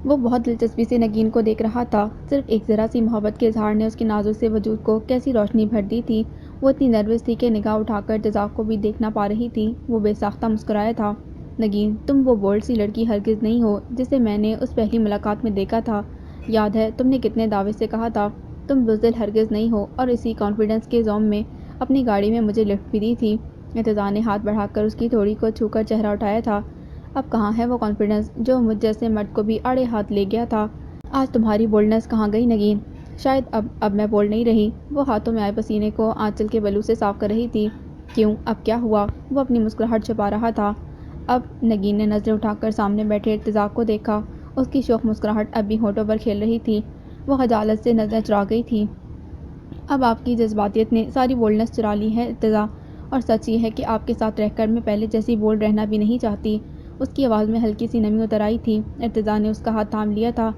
وہ بہت دلچسپی سے نگین کو دیکھ رہا تھا۔ صرف ایک ذرا سی محبت کے اظہار نے اس کے نازک سے وجود کو کیسی روشنی بھر دی تھی۔ وہ اتنی نروس تھی کہ نگاہ اٹھا کر ارتزا کو بھی دیکھ نہ پا رہی تھی۔ وہ بے ساختہ مسکرایا تھا۔ نگین، تم وہ بولڈ سی لڑکی ہرگز نہیں ہو جسے میں نے اس پہلی ملاقات میں دیکھا تھا۔ یاد ہے تم نے کتنے دعوے سے کہا تھا تم بزدل ہرگز نہیں ہو، اور اسی کانفیڈنس کے زوم میں اپنی گاڑی میں مجھے لفٹ بھی دی تھی۔ ارتزا نے ہاتھ بڑھا کر اس کی تھوڑی کو چھو کر چہرہ اٹھایا تھا۔ اب کہاں ہے وہ کانفیڈنس جو مجھ جیسے مرد کو بھی آڑے ہاتھ لے گیا تھا؟ آج تمہاری بولڈنس کہاں گئی نگین؟ شاید اب میں بولڈ نہیں رہی۔ وہ ہاتھوں میں آئے پسینے کو آنچل کے بلو سے صاف کر رہی تھی۔ کیوں؟ اب کیا ہوا؟ وہ اپنی مسکراہٹ چھپا رہا تھا۔ اب نگین نے نظریں اٹھا کر سامنے بیٹھے ارتزا کو دیکھا۔ اس کی شوخ مسکراہٹ اب بھی ہونٹوں پر کھیل رہی تھی۔ وہ خجالت سے نظریں چرا گئی تھی۔ اب آپ کی جذباتیت نے ساری بولڈنس چرا لی ہے ارتزا، اور سچ یہ ہے کہ آپ کے ساتھ رہ کر میں پہلے جیسی بولڈ رہنا بھی نہیں چاہتی۔ اس کی آواز میں ہلکی سی نمی اتر آئی تھی۔ ارتزا نے اس کا ہاتھ تھام لیا تھا۔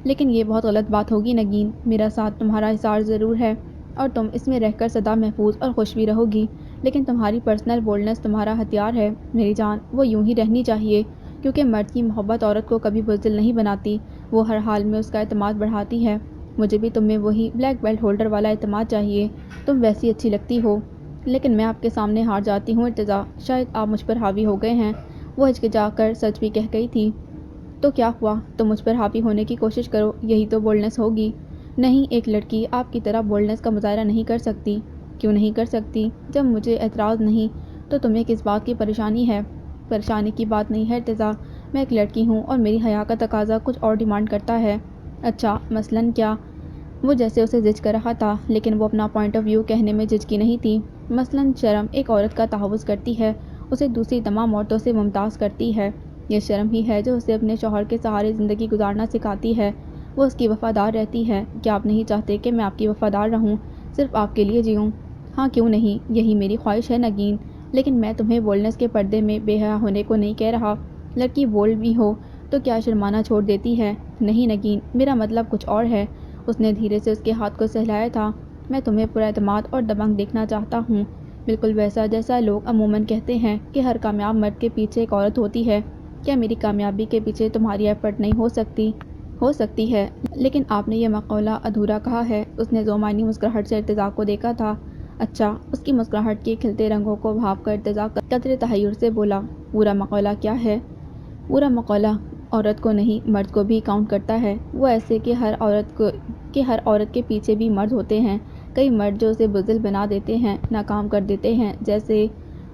لیکن یہ بہت غلط بات ہوگی نگین، میرا ساتھ تمہارا حصار ضرور ہے اور تم اس میں رہ کر سدا محفوظ اور خوش بھی رہو گی، لیکن تمہاری پرسنل بولڈنس تمہارا ہتھیار ہے میری جان۔ وہ یوں ہی رہنی چاہیے، کیونکہ مرد کی محبت عورت کو کبھی بزدل نہیں بناتی، وہ ہر حال میں اس کا اعتماد بڑھاتی ہے۔ مجھے بھی تم میں وہی بلیک بیلٹ ہولڈر والا اعتماد چاہیے۔ تم ویسی اچھی لگتی ہو، لیکن میں آپ کے سامنے ہار جاتی ہوں ارتزا، شاید آپ مجھ پر حاوی ہو گئے ہیں۔ وہ ہچکچا کر سچ بھی کہہ گئی تھی۔ تو کیا ہوا؟ تم مجھ پر حاوی ہونے کی کوشش کرو، یہی تو بولڈنس ہوگی۔ نہیں، ایک لڑکی آپ کی طرح بولڈنس کا مظاہرہ نہیں کر سکتی۔ کیوں نہیں کر سکتی؟ جب مجھے اعتراض نہیں تو تمہیں کس بات کی پریشانی ہے؟ پریشانی کی بات نہیں ہے ارتزا، میں ایک لڑکی ہوں اور میری حیا کا تقاضا کچھ اور ڈیمانڈ کرتا ہے۔ اچھا، مثلاً کیا؟ وہ جیسے اسے جج کر رہا تھا، لیکن وہ اپنا پوائنٹ آف ویو کہنے میں جھجکی نہیں تھی۔ مثلاً شرم ایک عورت کا تحفظ کرتی ہے، اسے دوسری تمام عورتوں سے ممتاز کرتی ہے۔ یہ شرم ہی ہے جو اسے اپنے شوہر کے سہارے زندگی گزارنا سکھاتی ہے۔ وہ اس کی وفادار رہتی ہے۔ کیا آپ نہیں چاہتے کہ میں آپ کی وفادار رہوں، صرف آپ کے لیے جیوں؟ ہاں، کیوں نہیں، یہی میری خواہش ہے نگین، لیکن میں تمہیں بولڈنس کے پردے میں بے حیا ہونے کو نہیں کہہ رہا۔ لڑکی بولڈ بھی ہو تو کیا شرمانا چھوڑ دیتی ہے؟ نہیں نگین، میرا مطلب کچھ اور ہے۔ اس نے دھیرے سے اس کے ہاتھ کو سہلایا تھا۔ میں تمہیں پر اعتماد اور دبنگ دیکھنا چاہتا ہوں، بالکل ویسا جیسا لوگ عموماً کہتے ہیں کہ ہر کامیاب مرد کے پیچھے ایک عورت ہوتی ہے۔ کیا میری کامیابی کے پیچھے تمہاری ایفرٹ نہیں ہو سکتی؟ ہو سکتی ہے، لیکن آپ نے یہ مقولہ ادھورا کہا ہے۔ اس نے ذومعنی مسکراہٹ سے ارتزا کو دیکھا تھا۔ اچھا، اس کی مسکراہٹ کے کھلتے رنگوں کو بھانپ کر ارتزا قدرے تحیر سے بولا، پورا مقولہ کیا ہے؟ پورا مقولہ عورت کو نہیں، مرد کو بھی کاؤنٹ کرتا ہے۔ وہ ایسے کہ ہر عورت کے پیچھے بھی مرد ہوتے ہیں، کئی مرد جو اسے بزدل بنا دیتے ہیں، ناکام کر دیتے ہیں، جیسے۔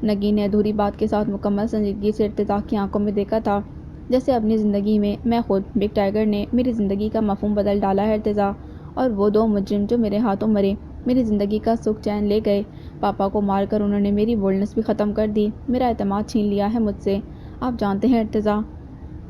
نگین نے ادھوری بات کے ساتھ مکمل سنجیدگی سے ارتزا کی آنکھوں میں دیکھا تھا۔ جیسے اپنی زندگی میں خود بگ ٹائیگر نے میری زندگی کا مفہوم بدل ڈالا ہے ارتزا، اور وہ دو مجرم جو میرے ہاتھوں مرے، میری زندگی کا سکھ چین لے گئے۔ پاپا کو مار کر انہوں نے میری بولڈنس بھی ختم کر دی، میرا اعتماد چھین لیا ہے مجھ سے۔ آپ جانتے ہیں ارتزا،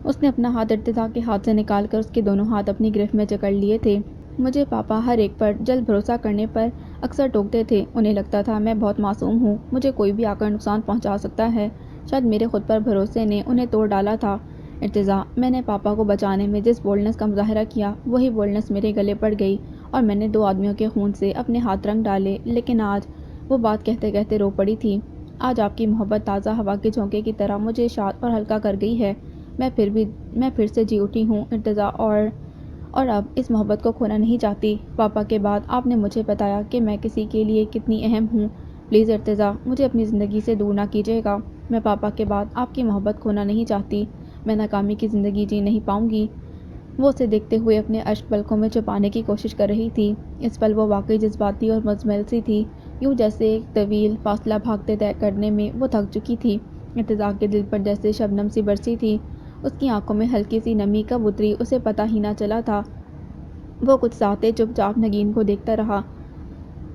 اس نے اپنا ہاتھ ارتزا کے ہاتھ سے نکال کر اس کے دونوں ہاتھ اپنی گرفت میں جکڑ لیے تھے۔ مجھے پاپا ہر ایک پر جلد بھروسہ کرنے پر اکثر ٹوکتے تھے۔ انہیں لگتا تھا میں بہت معصوم ہوں، مجھے کوئی بھی آ کر نقصان پہنچا سکتا ہے۔ شاید میرے خود پر بھروسے نے انہیں توڑ ڈالا تھا۔ ارتزا، میں نے پاپا کو بچانے میں جس بولڈنس کا مظاہرہ کیا، وہی بولڈنس میرے گلے پڑ گئی اور میں نے دو آدمیوں کے خون سے اپنے ہاتھ رنگ ڈالے، لیکن آج… وہ بات کہتے کہتے رو پڑی تھی۔ آج آپ کی محبت تازہ ہوا کے جھونکے کی طرح مجھے شاد اور ہلکا کر گئی ہے۔ میں پھر سے جی اٹھی ہوں ارتزا، اور اب اس محبت کو کھونا نہیں چاہتی۔ پاپا کے بعد آپ نے مجھے بتایا کہ میں کسی کے لیے کتنی اہم ہوں۔ پلیز ارتزا، مجھے اپنی زندگی سے دور نہ کیجیے گا۔ میں پاپا کے بعد آپ کی محبت کھونا نہیں چاہتی۔ میں ناکامی کی زندگی جی نہیں پاؤں گی۔ وہ اسے دیکھتے ہوئے اپنے اشک پلکوں میں چھپانے کی کوشش کر رہی تھی۔ اس پل وہ واقعی جذباتی اور مزمل سی تھی، یوں جیسے ایک طویل فاصلہ بھاگتے طے کرنے میں وہ تھک چکی تھی۔ ارتزا کے دل پر جیسے شبنم سی برسی تھی۔ اس کی آنکھوں میں ہلکی سی نمی کب اتری اسے پتہ ہی نہ چلا تھا۔ وہ کچھ سانتیں چپ چاپ نگین کو دیکھتا رہا،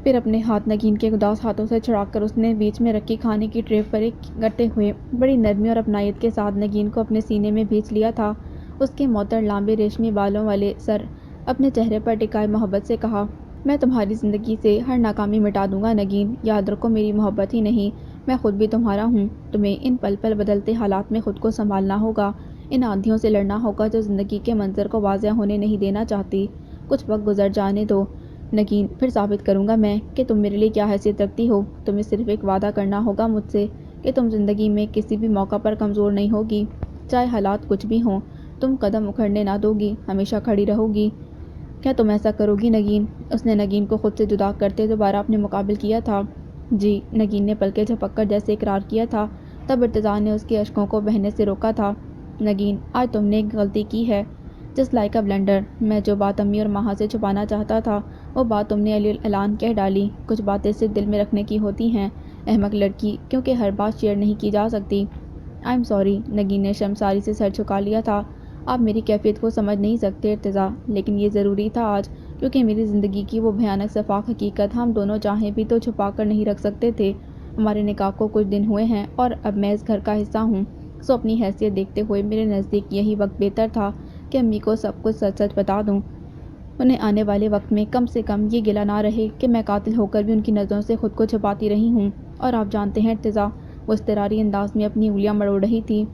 پھر اپنے ہاتھ نگین کے اداس ہاتھوں سے چھڑا کر اس نے بیچ میں رکھی کھانے کی ٹرے پر ایک کرتے ہوئے بڑی نرمی اور اپنائیت کے ساتھ نگین کو اپنے سینے میں بھینچ لیا تھا۔ اس کے معطر لامبے ریشمی بالوں والے سر اپنے چہرے پر ٹکائے محبت سے کہا، میں تمہاری زندگی سے ہر ناکامی مٹا دوں گا نگین، یاد رکھو میری محبت ہی نہیں، میں خود بھی تمہارا ہوں۔ تمہیں ان پل پل بدلتے حالات میں خود کو سنبھالنا ہوگا، ان آندھیوں سے لڑنا ہوگا جو زندگی کے منظر کو واضح ہونے نہیں دینا چاہتی۔ کچھ وقت گزر جانے دو نگین، پھر ثابت کروں گا میں کہ تم میرے لیے کیا حیثیت رکھتی ہو۔ تمہیں صرف ایک وعدہ کرنا ہوگا مجھ سے کہ تم زندگی میں کسی بھی موقع پر کمزور نہیں ہوگی، چاہے حالات کچھ بھی ہوں۔ تم قدم اکھڑنے نہ دو گی، ہمیشہ کھڑی رہو گی۔ کیا تم ایسا کرو گی نگین؟ اس نے نگین کو خود سے جدا کرتے دوبارہ اپنے مقابل کیا تھا۔ جی، نگین نے پلکیں جھپک کر جیسے اقرار کیا تھا۔ تب ارتضیٰ نے اس کے اشکوں کو بہنے سے روکا تھا۔ نگین، آج تم نے ایک غلطی کی ہے، جسٹ لائک اے بلنڈر۔ میں جو بات امی اور ماہا سے چھپانا چاہتا تھا وہ بات تم نے علی اعلان کہہ ڈالی۔ کچھ باتیں صرف دل میں رکھنے کی ہوتی ہیں احمق لڑکی، کیونکہ ہر بات شیئر نہیں کی جا سکتی۔ I am sorry. نگین نے شرمساری سے سر جھکا لیا تھا۔ آپ میری کیفیت کو سمجھ نہیں سکتے ارتضیٰ، لیکن یہ ضروری تھا آج، کیونکہ میری زندگی کی وہ بھیانک شفاف حقیقت ہم دونوں چاہیں بھی تو چھپا کر نہیں رکھ سکتے تھے۔ ہمارے نکاح کو کچھ دن ہوئے ہیں اور اب میں اس گھر کا حصہ ہوں، سو اپنی حیثیت دیکھتے ہوئے میرے نزدیک یہی وقت بہتر تھا کہ امی کو سب کچھ سچ سچ بتا دوں۔ انہیں آنے والے وقت میں کم سے کم یہ گلہ نہ رہے کہ میں قاتل ہو کر بھی ان کی نظروں سے خود کو چھپاتی رہی ہوں۔ اور آپ جانتے ہیں ارتضیٰ، وہ اضطراری انداز میں اپنی انگلیاں مروڑ رہی تھی،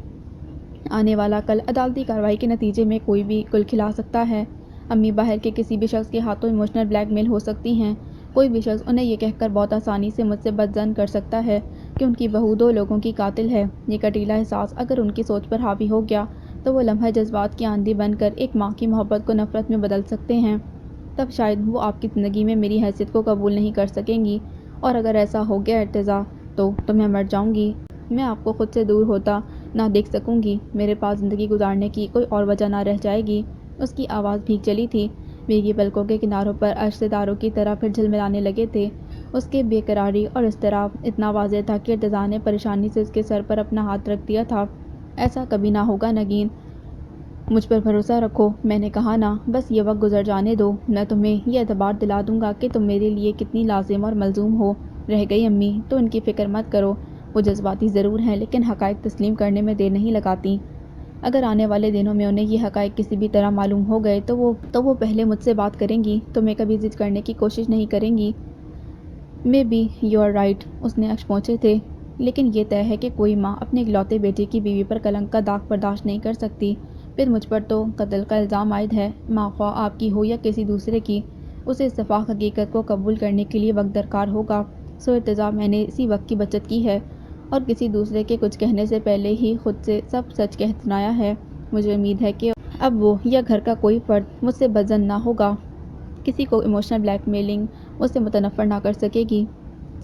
آنے والا کل عدالتی کارروائی کے نتیجے میں کوئی بھی گل کھلا سکتا ہے۔ امی باہر کے کسی بھی شخص کے ہاتھوں ایموشنل بلیک میل ہو سکتی ہیں۔ کوئی بھی شخص انہیں یہ کہہ کر بہت آسانی سے مجھ سے بدظن کر سکتا ہے کہ ان کی بہو 2 لوگوں کی قاتل ہے۔ یہ کٹیلا احساس اگر ان کی سوچ پر حاوی ہو گیا تو وہ لمحہ جذبات کی آندھی بن کر ایک ماں کی محبت کو نفرت میں بدل سکتے ہیں۔ تب شاید وہ آپ کی زندگی میں میری حیثیت کو قبول نہیں کر سکیں گی، اور اگر ایسا ہو گیا ارتضیٰ تو میں مر جاؤں گی۔ میں آپ کو خود سے دور ہوتا نہ دیکھ سکوں گی، میرے پاس زندگی گزارنے کی کوئی اور وجہ نہ رہ جائے گی۔ اس کی آواز بھیگ چلی تھی، بھیگی پلکوں کے کناروں پر اشک ستاروں کی طرح پھر جھلملانے لگے تھے۔ اس کے بے قراری اور اضطراب اتنا واضح تھا کہ ارتضیٰ نے پریشانی سے اس کے سر پر اپنا ہاتھ رکھ دیا تھا۔ ایسا کبھی نہ ہوگا نگین، مجھ پر بھروسہ رکھو، میں نے کہا نا، بس یہ وقت گزر جانے دو، میں تمہیں یہ اعتبار دلا دوں گا کہ تم میرے لیے کتنی لازم اور ملزوم ہو۔ رہ گئی امی تو ان کی فکر مت کرو، وہ جذباتی ضرور ہیں لیکن حقائق تسلیم کرنے میں دیر نہیں لگاتی۔ اگر آنے والے دنوں میں انہیں یہ حقائق کسی بھی طرح معلوم ہو گئے تو وہ پہلے مجھ سے بات کریں گی، تمہیں کبھی ضد کرنے کی کوشش نہیں کریں گی۔ Maybe you are right, اس نے اشک پونچھے تھے، لیکن یہ طے ہے کہ کوئی ماں اپنے اکلوتے بیٹے کی بیوی پر کلنک کا داغ برداشت نہیں کر سکتی۔ پھر مجھ پر تو قتل کا الزام عائد ہے، ماں خواہ آپ کی ہو یا کسی دوسرے کی، اسے اس شفاف حقیقت کو قبول کرنے کے لیے وقت درکار ہوگا۔ سو ارتضیٰ، میں نے اسی وقت کی بچت کی ہے اور کسی دوسرے کے کچھ کہنے سے پہلے ہی خود سے سب سچ کہہ سنایا ہے۔ مجھے امید ہے کہ اب وہ یا گھر کا کوئی فرد مجھ سے بدظن نہ ہوگا، کسی کو ایموشنل بلیک میلنگ مجھ سے متنفر نہ کر سکے گی۔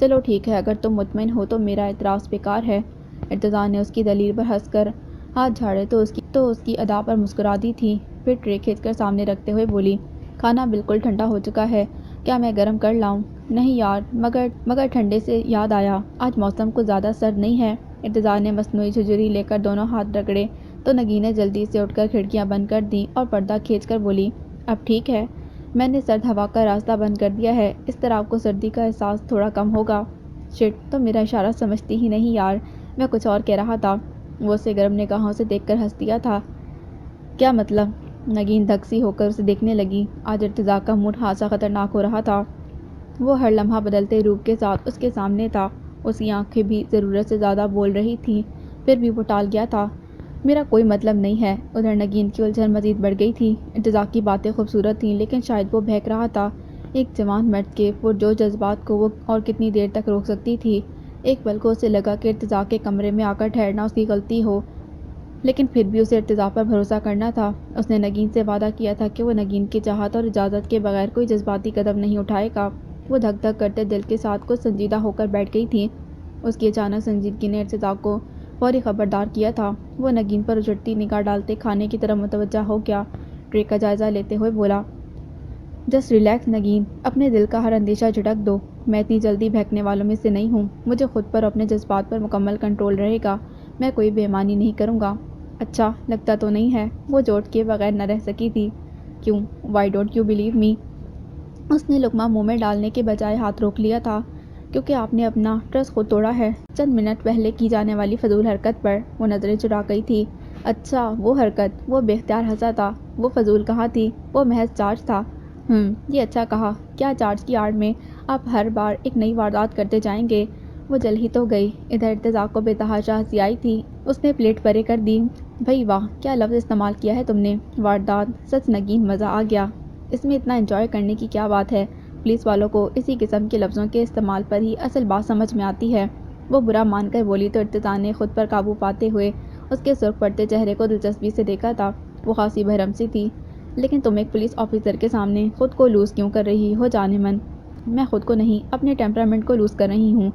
چلو ٹھیک ہے، اگر تم مطمئن ہو تو میرا اعتراض بیکار ہے۔ ارتضیٰ نے اس کی دلیل پر ہنس کر ہاتھ جھاڑے تو اس کی ادا پر مسکرا دی تھی، پھر ٹرے کھینچ کر سامنے رکھتے ہوئے بولی، کھانا بالکل ٹھنڈا ہو چکا ہے، کیا میں گرم کر لاؤں؟ نہیں یار، مگر ٹھنڈے سے یاد آیا، آج موسم کچھ زیادہ سرد نہیں ہے۔ ارتضیٰ نے مصنوعی جھجھری لے کر دونوں ہاتھ رگڑے تو نگین نے جلدی سے اٹھ کر کھڑکیاں بند کر دیں اور پردہ کھینچ کر بولی، اب ٹھیک ہے، میں نے سرد ہوا کا راستہ بند کر دیا ہے، اس طرح آپ کو سردی کا احساس تھوڑا کم ہوگا۔ شٹ، تم میرا اشارہ سمجھتی ہی نہیں یار، میں کچھ اور کہہ رہا تھا۔ وہ اسے گرم نگاہوں سے دیکھ کر ہنس دیا تھا۔ کیا مطلب؟ نگین دھک سی ہو کر اسے دیکھنے لگی۔ آج ارتضیٰ کا موڈ خاصا خطرناک ہو رہا تھا۔ وہ ہر لمحہ بدلتے روپ کے ساتھ اس کے سامنے تھا، اس کی آنکھیں بھی ضرورت سے زیادہ بول رہی تھیں، پھر بھی وہ ٹال گیا تھا۔ میرا کوئی مطلب نہیں ہے۔ ادھر نگین کی الجھن مزید بڑھ گئی تھی۔ ارتضیٰ کی باتیں خوبصورت تھیں لیکن شاید وہ بہک رہا تھا۔ ایک جوان مرد کے پرجوش جذبات کو وہ اور کتنی دیر تک روک سکتی تھی؟ ایک پل کو اسے لگا کہ ارتضیٰ کے کمرے میں آ کر ٹھہرنا اس کی غلطی ہو، لیکن پھر بھی اسے ارتضیٰ پر بھروسہ کرنا تھا۔ اس نے نگین سے وعدہ کیا تھا کہ وہ نگین کی چاہت اور اجازت کے بغیر کوئی جذباتی قدم نہیں اٹھائے گا۔ وہ دھک دھک کرتے دل کے ساتھ کچھ سنجیدہ ہو کر بیٹھ گئی تھی۔ اس کی اچانک سنجیدگی نے ارتضیٰ کو فوری خبردار کیا تھا۔ وہ نگین پر اچھڑتی نگاہ ڈالتے کھانے کی طرف متوجہ ہو گیا، ٹرے کا جائزہ لیتے ہوئے بولا، جسٹ ریلیکس نگین، اپنے دل کا ہر اندیشہ جھٹک دو، میں اتنی جلدی بہکنے والوں میں سے نہیں ہوں، مجھے خود پر اپنے جذبات پر مکمل کنٹرول رہے گا، میں کوئی بے ایمانی نہیں کروں گا۔ اچھا لگتا تو نہیں ہے؟ وہ جوڑ کیے بغیر نہ رہ سکی تھی۔ کیوں؟ Why don't you believe me? اس نے لقمہ منہ میں ڈالنے کے بجائے ہاتھ روک لیا تھا، کیونکہ آپ نے اپنا ٹرسٹ خود توڑا ہے۔ چند منٹ پہلے کی جانے والی فضول حرکت پر وہ نظریں چرا گئی تھی۔ اچھا وہ حرکت، وہ بے اختیار ہنسا تھا، وہ فضول کہاں تھی، وہ محض چارج تھا۔ یہ اچھا کہا، کیا چارج کی آڑ میں آپ ہر بار ایک نئی واردات کرتے جائیں گے؟ وہ جل ہی تو گئی۔ ادھر ارتضیٰ کو بے تحاشا ہنسی آئی تھی، اس نے پلیٹ پرے کر دی۔ بھئی واہ، کیا لفظ استعمال کیا ہے تم نے، واردات، سچ نگین مزہ آ گیا، اس میں اتنا انجوائے کرنے کی کیا بات ہے؟ پولیس والوں کو اسی قسم کے لفظوں کے استعمال پر ہی اصل بات سمجھ میں آتی ہے۔ وہ برا مان کر بولی تو ارتضیٰ نے خود پر قابو پاتے ہوئے اس کے سرخ پڑتے چہرے کو دلچسپی سے دیکھا تھا۔ وہ خاصی بہرم سی تھی۔ لیکن تم ایک پولیس آفیسر کے سامنے خود کو لوز کیوں کر رہی ہو جانے من؟ میں خود کو نہیں، اپنے ٹیمپرامنٹ کو لوز کر رہی ہوں،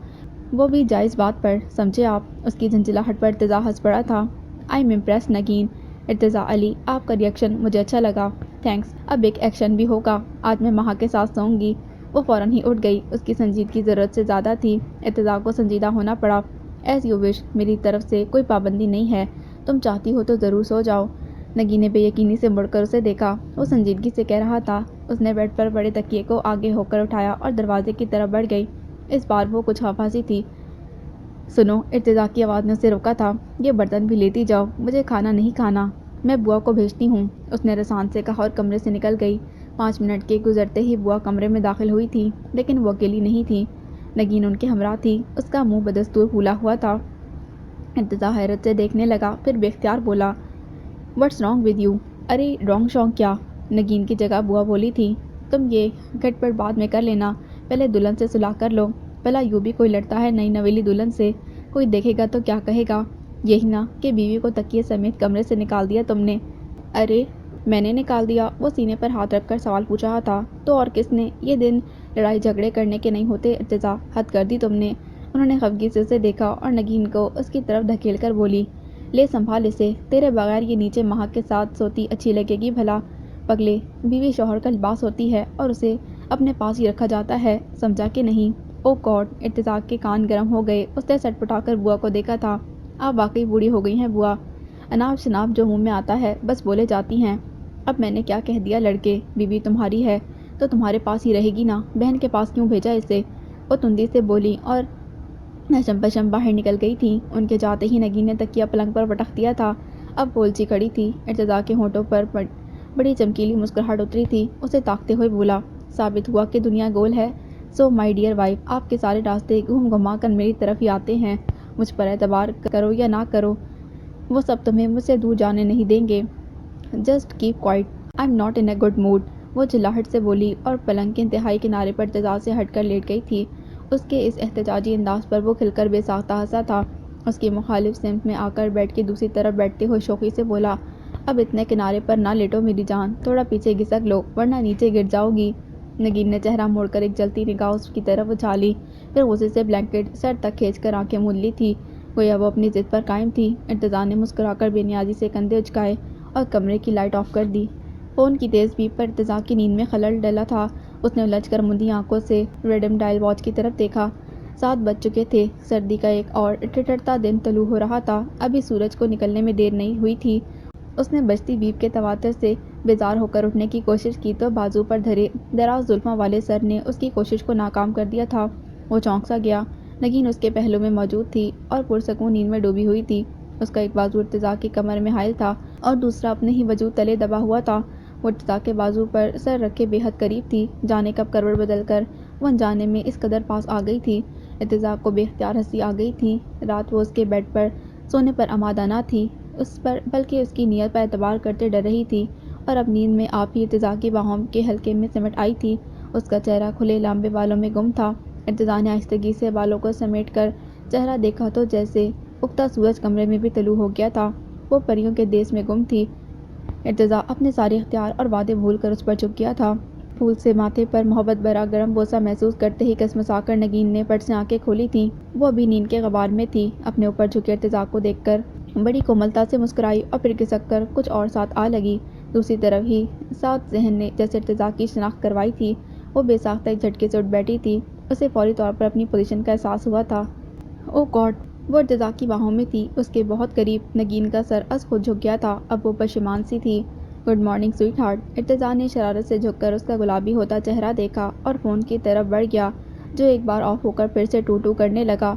وہ بھی جائز بات پر، سمجھے آپ؟ اس کی جھنجھلاہٹ پر ارتضیٰ ہنس پڑا تھا۔ آئی ایم امپریسڈ نگین۔ ارتضیٰ علی، آپ کا ریئیکشن مجھے اچھا لگا، تھینکس۔ اب ایک ایکشن بھی ہوگا، آج میں مہا کے ساتھ سوؤں گی۔ وہ فوراً ہی اٹھ گئی، اس کی سنجیدگی ضرورت سے زیادہ تھی۔ ارتضیٰ کو سنجیدہ ہونا پڑا۔ ایز یو وش، میری طرف سے کوئی پابندی نہیں ہے، تم چاہتی ہو تو ضرور سو جاؤ۔ نگین نے بے یقینی سے مڑ کر اسے دیکھا، وہ سنجیدگی سے کہہ رہا تھا۔ اس نے بیڈ پر پڑے تکیے کو آگے ہو کر اٹھایا اور دروازے کی طرف بڑھ گئی۔ اس بار وہ کچھ خفا سی تھی۔ سنو، ارتضیٰ کی آواز نے اسے روکا تھا، یہ برتن بھی لیتی جاؤ، مجھے کھانا نہیں کھانا، میں بوا کو بھیجتی ہوں، اس نے رسان سے کہا اور کمرے سے نکل گئی۔ 5 منٹ کے گزرتے ہی بوا کمرے میں داخل ہوئی تھی، لیکن وہ اکیلی نہیں تھی، نگین ان کے ہمراہ تھی۔ اس کا منہ بدستور پھولا ہوا تھا۔ ارتضیٰ حیرت سے دیکھنے لگا، پھر بے اختیار بولا، واٹس رانگ ود یو؟ ارے رانگ شونگ کیا؟ نگین کی جگہ بوا بولی تھی، تم یہ گھٹ پٹ بعد میں کر لینا، پہلے دلہن سے صلاح کر لو، بھلا یوں بھی کوئی لڑتا ہے نئی نویلی دلہن سے؟ کوئی دیکھے گا تو کیا کہے گا؟ یہی نا کہ بیوی کو تکیے سمیت کمرے سے نکال دیا تم نے؟ ارے میں نے نکال دیا؟ وہ سینے پر ہاتھ رکھ کر سوال پوچھ رہا تھا۔ تو اور کس نے؟ یہ دن لڑائی جھگڑے کرنے کے نہیں ہوتے ارتضیٰ، حد کر دی تم نے۔ انہوں نے خفگی سے اسے دیکھا اور نگین کو اس کی طرف دھکیل کر بولی، لے سنبھال اسے، تیرے بغیر یہ نیچے مہا کے ساتھ سوتی اچھی لگے گی بھلا؟ پگلے، بیوی شوہر کا لباس ہوتی ہے اور اسے اپنے پاس ہی رکھا جاتا ہے، سمجھا کہ نہیں؟ او گاڈ! ارتضیٰ کے کان گرم ہو گئے، اس نے سٹ پٹا کر بوا کو دیکھا تھا۔ آپ واقعی بوڑھی ہو گئی ہیں بوا، اناپ شناپ جو منہ میں آتا ہے بس بولے جاتی ہیں۔ اب میں نے کیا کہہ دیا لڑکے، بیوی تمہاری ہے تو تمہارے پاس ہی رہے گی نا، بہن کے پاس کیوں بھیجا اسے؟ وہ تندی سے بولی اور نشم پشم باہر نکل گئی تھی۔ ان کے جاتے ہی نگین نے تکیہ پلنگ پر پٹک دیا تھا، اب بولچی کھڑی تھی۔ ارتضیٰ کے ہونٹوں پر بڑی چمکیلی مسکراہٹ اتری تھی، اسے تاکتے ہوئے بولا، ثابت ہوا کہ دنیا گول ہے، سو مائی ڈیئر وائف، آپ کے سارے راستے گھوم گھما کر میری طرف ہی آتے ہیں، مجھ پر اعتبار کرو یا نہ کرو، وہ سب تمہیں مجھ سے دور جانے نہیں دیں گے، just keep quiet, I am not in a good mood, وہ چلاہٹ سے بولی اور پلنگ کے انتہائی کنارے پر ارتضیٰ سے ہٹ کر لیٹ گئی تھی۔ اس کے اس احتجاجی انداز پر وہ کھل کر بے ساختہ ہنسا تھا۔ اس کی مخالف سمت میں آ کر بیڈ کی دوسری طرف بیٹھتے ہوئے شوخی سے بولا، اب اتنے کنارے پر نہ لیٹو میری جان، تھوڑا پیچھے گھسک لو ورنہ نیچے گر جاؤ گی۔ نگین نے چہرہ موڑ کر ایک جلتی نگاہ اس کی طرف اچھالی، پھر غصے سے بلینکٹ سر تک کھینچ کر آنکھیں موند لی تھی، گویا وہ اپنی ضد پر قائم تھی۔ ارتضیٰ نے مسکرا کر بے نیازی سے کندھے اچکائے اور کمرے کی لائٹ آف کر دی۔ فون کی تیز بیپ پر ارتضیٰ کی نیند میں خلل ڈلا تھا۔ اس نے الجھ کر مندی آنکھوں سے ریڈم ڈائل واچ کی طرف دیکھا، 7 بج چکے تھے، سردی کا ایک اور ٹھٹھرتا دن طلوع ہو رہا تھا، ابھی سورج کو نکلنے میں دیر نہیں ہوئی تھی۔ اس نے بجتی بیپ کے تواتر سے بیزار ہو کر اٹھنے کی کوشش کی تو بازو پر دھرے دراز زلفوں والے سر نے اس کی کوشش کو ناکام کر دیا تھا۔ وہ چونک سا گیا۔ نگین اس کے پہلو میں موجود تھی اور پرسکون نیند میں ڈوبی ہوئی تھی۔ اس کا ایک بازو ارتضیٰ کی کمر میں حائل تھا اور دوسرا اپنے ہی وجود تلے دبا ہوا تھا۔ وہ ارتضیٰ کے بازو پر سر رکھے بے حد قریب تھی، جانے کب کروٹ بدل کر وہ انجانے میں اس قدر پاس آ گئی تھی۔ ارتضیٰ کو بے اختیار ہنسی آ گئی تھی۔ رات وہ اس کے بیڈ پر سونے پر آمادہ نہ تھی اس پر، بلکہ اس کی نیت پر اعتبار کرتے ڈر رہی تھی، اور اب نیند میں آپ ہی ارتضیٰ کی باہوں کے حلقے میں سمٹ آئی تھی۔ اس کا چہرہ کھلے لامبے بالوں میں گم تھا۔ ارتضیٰ نے آہستگی سے بالوں کو سمیٹ کر چہرہ دیکھا تو جیسے اگتا سورج کمرے میں بھی طلوع ہو گیا تھا، وہ پریوں کے دیس میں گم تھی۔ ارتضیٰ اپنے سارے اختیار اور وعدے بھول کر اس پر جھک گیا تھا۔ پھول سے ماتھے پر محبت بھرا گرم بوسہ محسوس کرتے ہی کسمسا کر نگین نے پٹ سے آنکھیں کھولی تھیں۔ وہ ابھی نیند کے غبار میں تھی۔ اپنے اوپر جھکے ارتضیٰ کو دیکھ کر بڑی کوملتا سے مسکرائی اور پھر گھسک کر کچھ اور ساتھ آ لگی۔ دوسری طرف ہی ساتھ ذہن نے جیسے ارتضیٰ کی شناخت کروائی تھی، وہ بے ساختہ ایک جھٹکے سے اٹھ بیٹھی تھی۔ اسے فوری طور پر اپنی پوزیشن کا احساس ہوا تھا۔ او گاڈ! وہ ارتضیٰ کی باہوں میں تھی، اس کے بہت قریب۔ نگین کا سر از خود جھک گیا تھا، اب وہ پشیمان سی تھی۔ Good morning sweetheart! Irtaza نے شرارت سے جھک کر اس کا گلابی ہوتا چہرہ دیکھا اور فون کی طرف بڑھ گیا، جو ایک بار آف ہو کر پھر سے ٹو ٹو کرنے لگا۔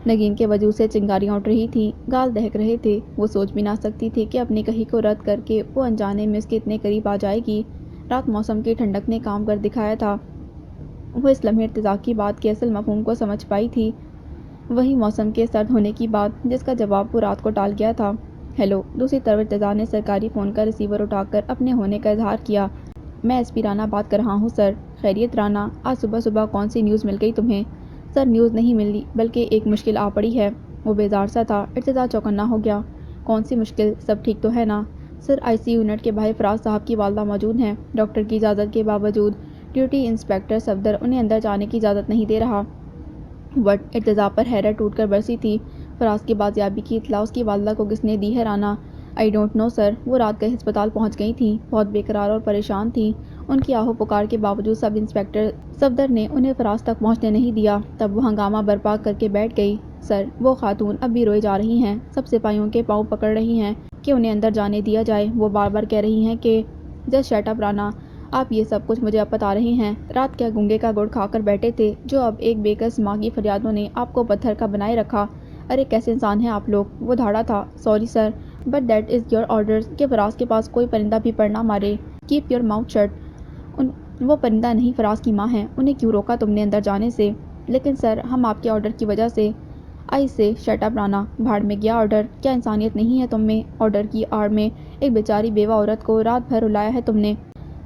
نگین کے وجود سے چنگاریاں اٹھ رہی تھیں، گال دہک رہے تھے۔ وہ سوچ بھی نہ سکتی تھی کہ اپنی کہی کو رد کر کے وہ انجانے میں اس کے اتنے قریب آ جائے گی۔ رات موسم کی ٹھنڈک نے کام کر دکھایا تھا۔ وہ اس لمحے ارتضیٰ کی بات کے اصل مفہوم کو سمجھ پائی تھی، وہی موسم کے سرد ہونے کی بات جس کا جواب وہ رات کو ٹال گیا تھا۔ ہیلو! دوسری طرف ارتضیٰ نے سرکاری فون کا ریسیور اٹھا کر اپنے ہونے کا اظہار کیا۔ میں ایس پی رانا بات کر رہا ہوں سر۔ خیریت رانا، آج صبح صبح کون سی نیوز مل گئی تمہیں؟ سر نیوز نہیں ملی، بلکہ ایک مشکل آ پڑی ہے۔ وہ بیزار سا تھا۔ ارتضیٰ چوکنا ہو گیا۔ کون سی مشکل؟ سب ٹھیک تو ہے نا؟ سر ICU یونٹ کے باہر فراز صاحب کی والدہ موجود ہیں. ڈاکٹر کی اجازت کے باوجود ڈیوٹی انسپکٹر صفدر انہیں اندر جانے کی اجازت نہیں دے رہا. وٹ ارتضیٰ پر حیرت ٹوٹ کر برسی تھی. فراز کی بازیابی کی اطلاع اس کی والدہ کو کس نے دی ہے رانا؟ آئی ڈونٹ نو سر. وہ رات گئے ہسپتال پہنچ گئی تھیں. بہت بے قرار اور پریشان تھیں. ان کی آہو پکار کے باوجود سب انسپکٹر صفدر نے انہیں فراز تک پہنچنے نہیں دیا. تب وہ ہنگامہ برپا کر کے بیٹھ گئی. سر وہ خاتون اب بھی روئے جا رہی ہیں. سب سپاہیوں کے پاؤں پکڑ رہی ہیں کہ انہیں اندر جانے دیا جائے. وہ بار بار کہہ رہی ہیں کہ جسٹ شٹ اپ رانا. آپ یہ سب کچھ مجھے اب بتا رہے ہیں. رات کیا گونگے کا گڑ کھا کر بیٹھے تھے جو اب ایک بے کس ماں کی فریادوں نے آپ کو پتھر کا بنائے رکھا. ارے کیسے انسان ہیں آپ لوگ. وہ دھاڑا تھا. Sorry sir but that is your orders کہ فراز کے پاس کوئی پرندہ بھی پر نہ مارے. Keep your mouth shut. وہ پرندہ نہیں فراز کی ماں ہیں. انہیں کیوں روکا تم نے اندر جانے سے؟ لیکن سر ہم آپ کے آرڈر کی وجہ سے. آئی سے شٹ اپ رانا. بھاڑ میں گیا آرڈر. کیا انسانیت نہیں ہے تم میں؟ آرڈر کی آڑ میں ایک بیچاری بیوہ عورت کو رات بھر رلایا ہے تم نے.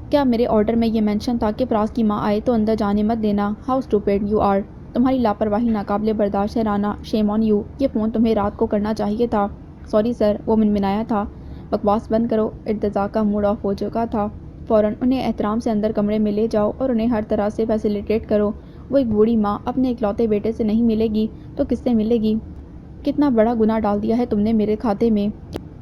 کیا میرے آرڈر میں یہ مینشن تھا کہ فراز کی ماں آئے تو اندر جانے مت دینا؟ How stupid you are. تمہاری لاپرواہی ناقابل برداشت ہے رانا. Shame on you. یہ فون تمہیں رات کو کرنا چاہیے تھا. سوری سر وہ منمنایا تھا. بکواس بند کرو. ارتضیٰ کا موڈ آف ہو چکا تھا. فوراً انہیں احترام سے اندر کمرے میں لے جاؤ اور انہیں ہر طرح سے فیسیلیٹیٹ کرو. وہ ایک بوڑھی ماں اپنے اکلوتے بیٹے سے نہیں ملے گی تو کس سے ملے گی؟ کتنا بڑا گناہ ڈال دیا ہے تم نے میرے کھاتے میں.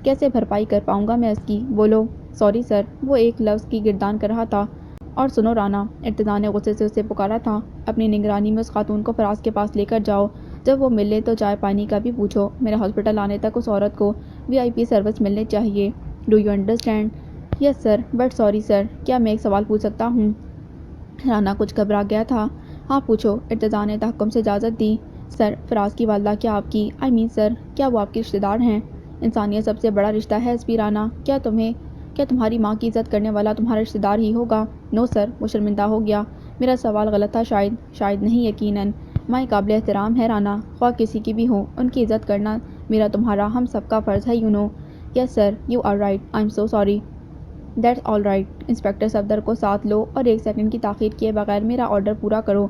کیسے بھرپائی کر پاؤں گا میں اس کی؟ بولو. Sorry sir. وہ ایک لفظ کی گردان کر رہا تھا. اور سنو رانا. ارتضیٰ نے غصے سے اسے پکارا تھا. اپنی نگرانی میں اس خاتون کو فراز کے پاس لے کر جاؤ. جب وہ ملے تو چائے پانی کا بھی پوچھو. میرے ہاسپٹل آنے تک اس عورت کو VIP سروس ملنے چاہیے. Do you understand? Yes sir but sorry sir. کیا میں ایک سوال پوچھ سکتا ہوں؟ رانا کچھ گھبرا گیا تھا. ہاں پوچھو. ارتضیٰ نے تحکم سے اجازت دی. سر فراز کی والدہ کیا آپ کی سر کیا وہ آپ کے رشتہ دار ہیں؟ انسانیت سب سے بڑا رشتہ ہے SP رانا. کیا تمہاری ماں کی عزت کرنے والا تمہارا رشتہ دار ہی ہوگا؟ نو سر. وہ شرمندہ ہو گیا. میرا سوال غلط تھا شاید نہیں یقیناً. مائیں قابل احترام ہے رانا. خواہ کسی کی بھی ہوں ان کی عزت کرنا میرا تمہارا ہم سب کا فرض ہے. You know. Yes sir. You are right. I am so sorry. That's all right. Inspector Safdar کو ساتھ لو اور 1 سیکنڈ کی تاخیر کیے بغیر میرا آرڈر پورا کرو.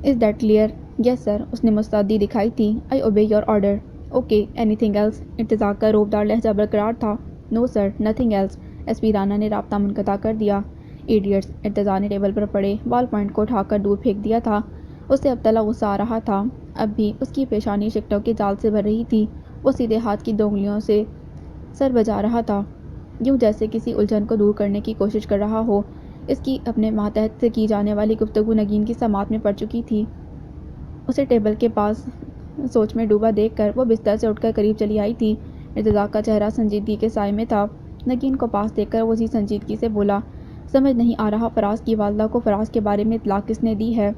Is that clear? یس سر. اس نے مستعدی دکھائی تھی. I obey your order. Okay. Anything else? Irtaza کا روبدار لہجہ برقرار تھا. No sir nothing else. SP Rana نے رابطہ منقطع کر دیا. ایڈیٹس. ارتضیٰ نے ٹیبل پر پڑے بال پوائنٹ کو اٹھا کر دور پھینک دیا تھا. اسے اب تلا غصہ آ رہا تھا. اب بھی اس کی پیشانی شکٹوں کے جال سے بھر رہی تھی. وہ سیدھے ہاتھ کی 2 انگلیوں سے سر بجا رہا تھا یوں جیسے کسی الجھن کو دور کرنے کی کوشش کر رہا ہو. اس کی اپنے ماتحت سے کی جانے والی گفتگو نگین کی سماعت میں پڑ چکی تھی. اسے ٹیبل کے پاس سوچ میں ڈوبا دیکھ کر وہ بستر سے اٹھ کر قریب چلی آئی تھی. ارتضیٰ کا چہرہ سنجیدگی کے سائے میں تھا. نگین کو پاس دیکھ کر وہ اسی سنجیدگی سے بولا. سمجھ نہیں آ رہا فراز کی والدہ کو فراز کے بارے میں اطلاع کس نے دی ہے؟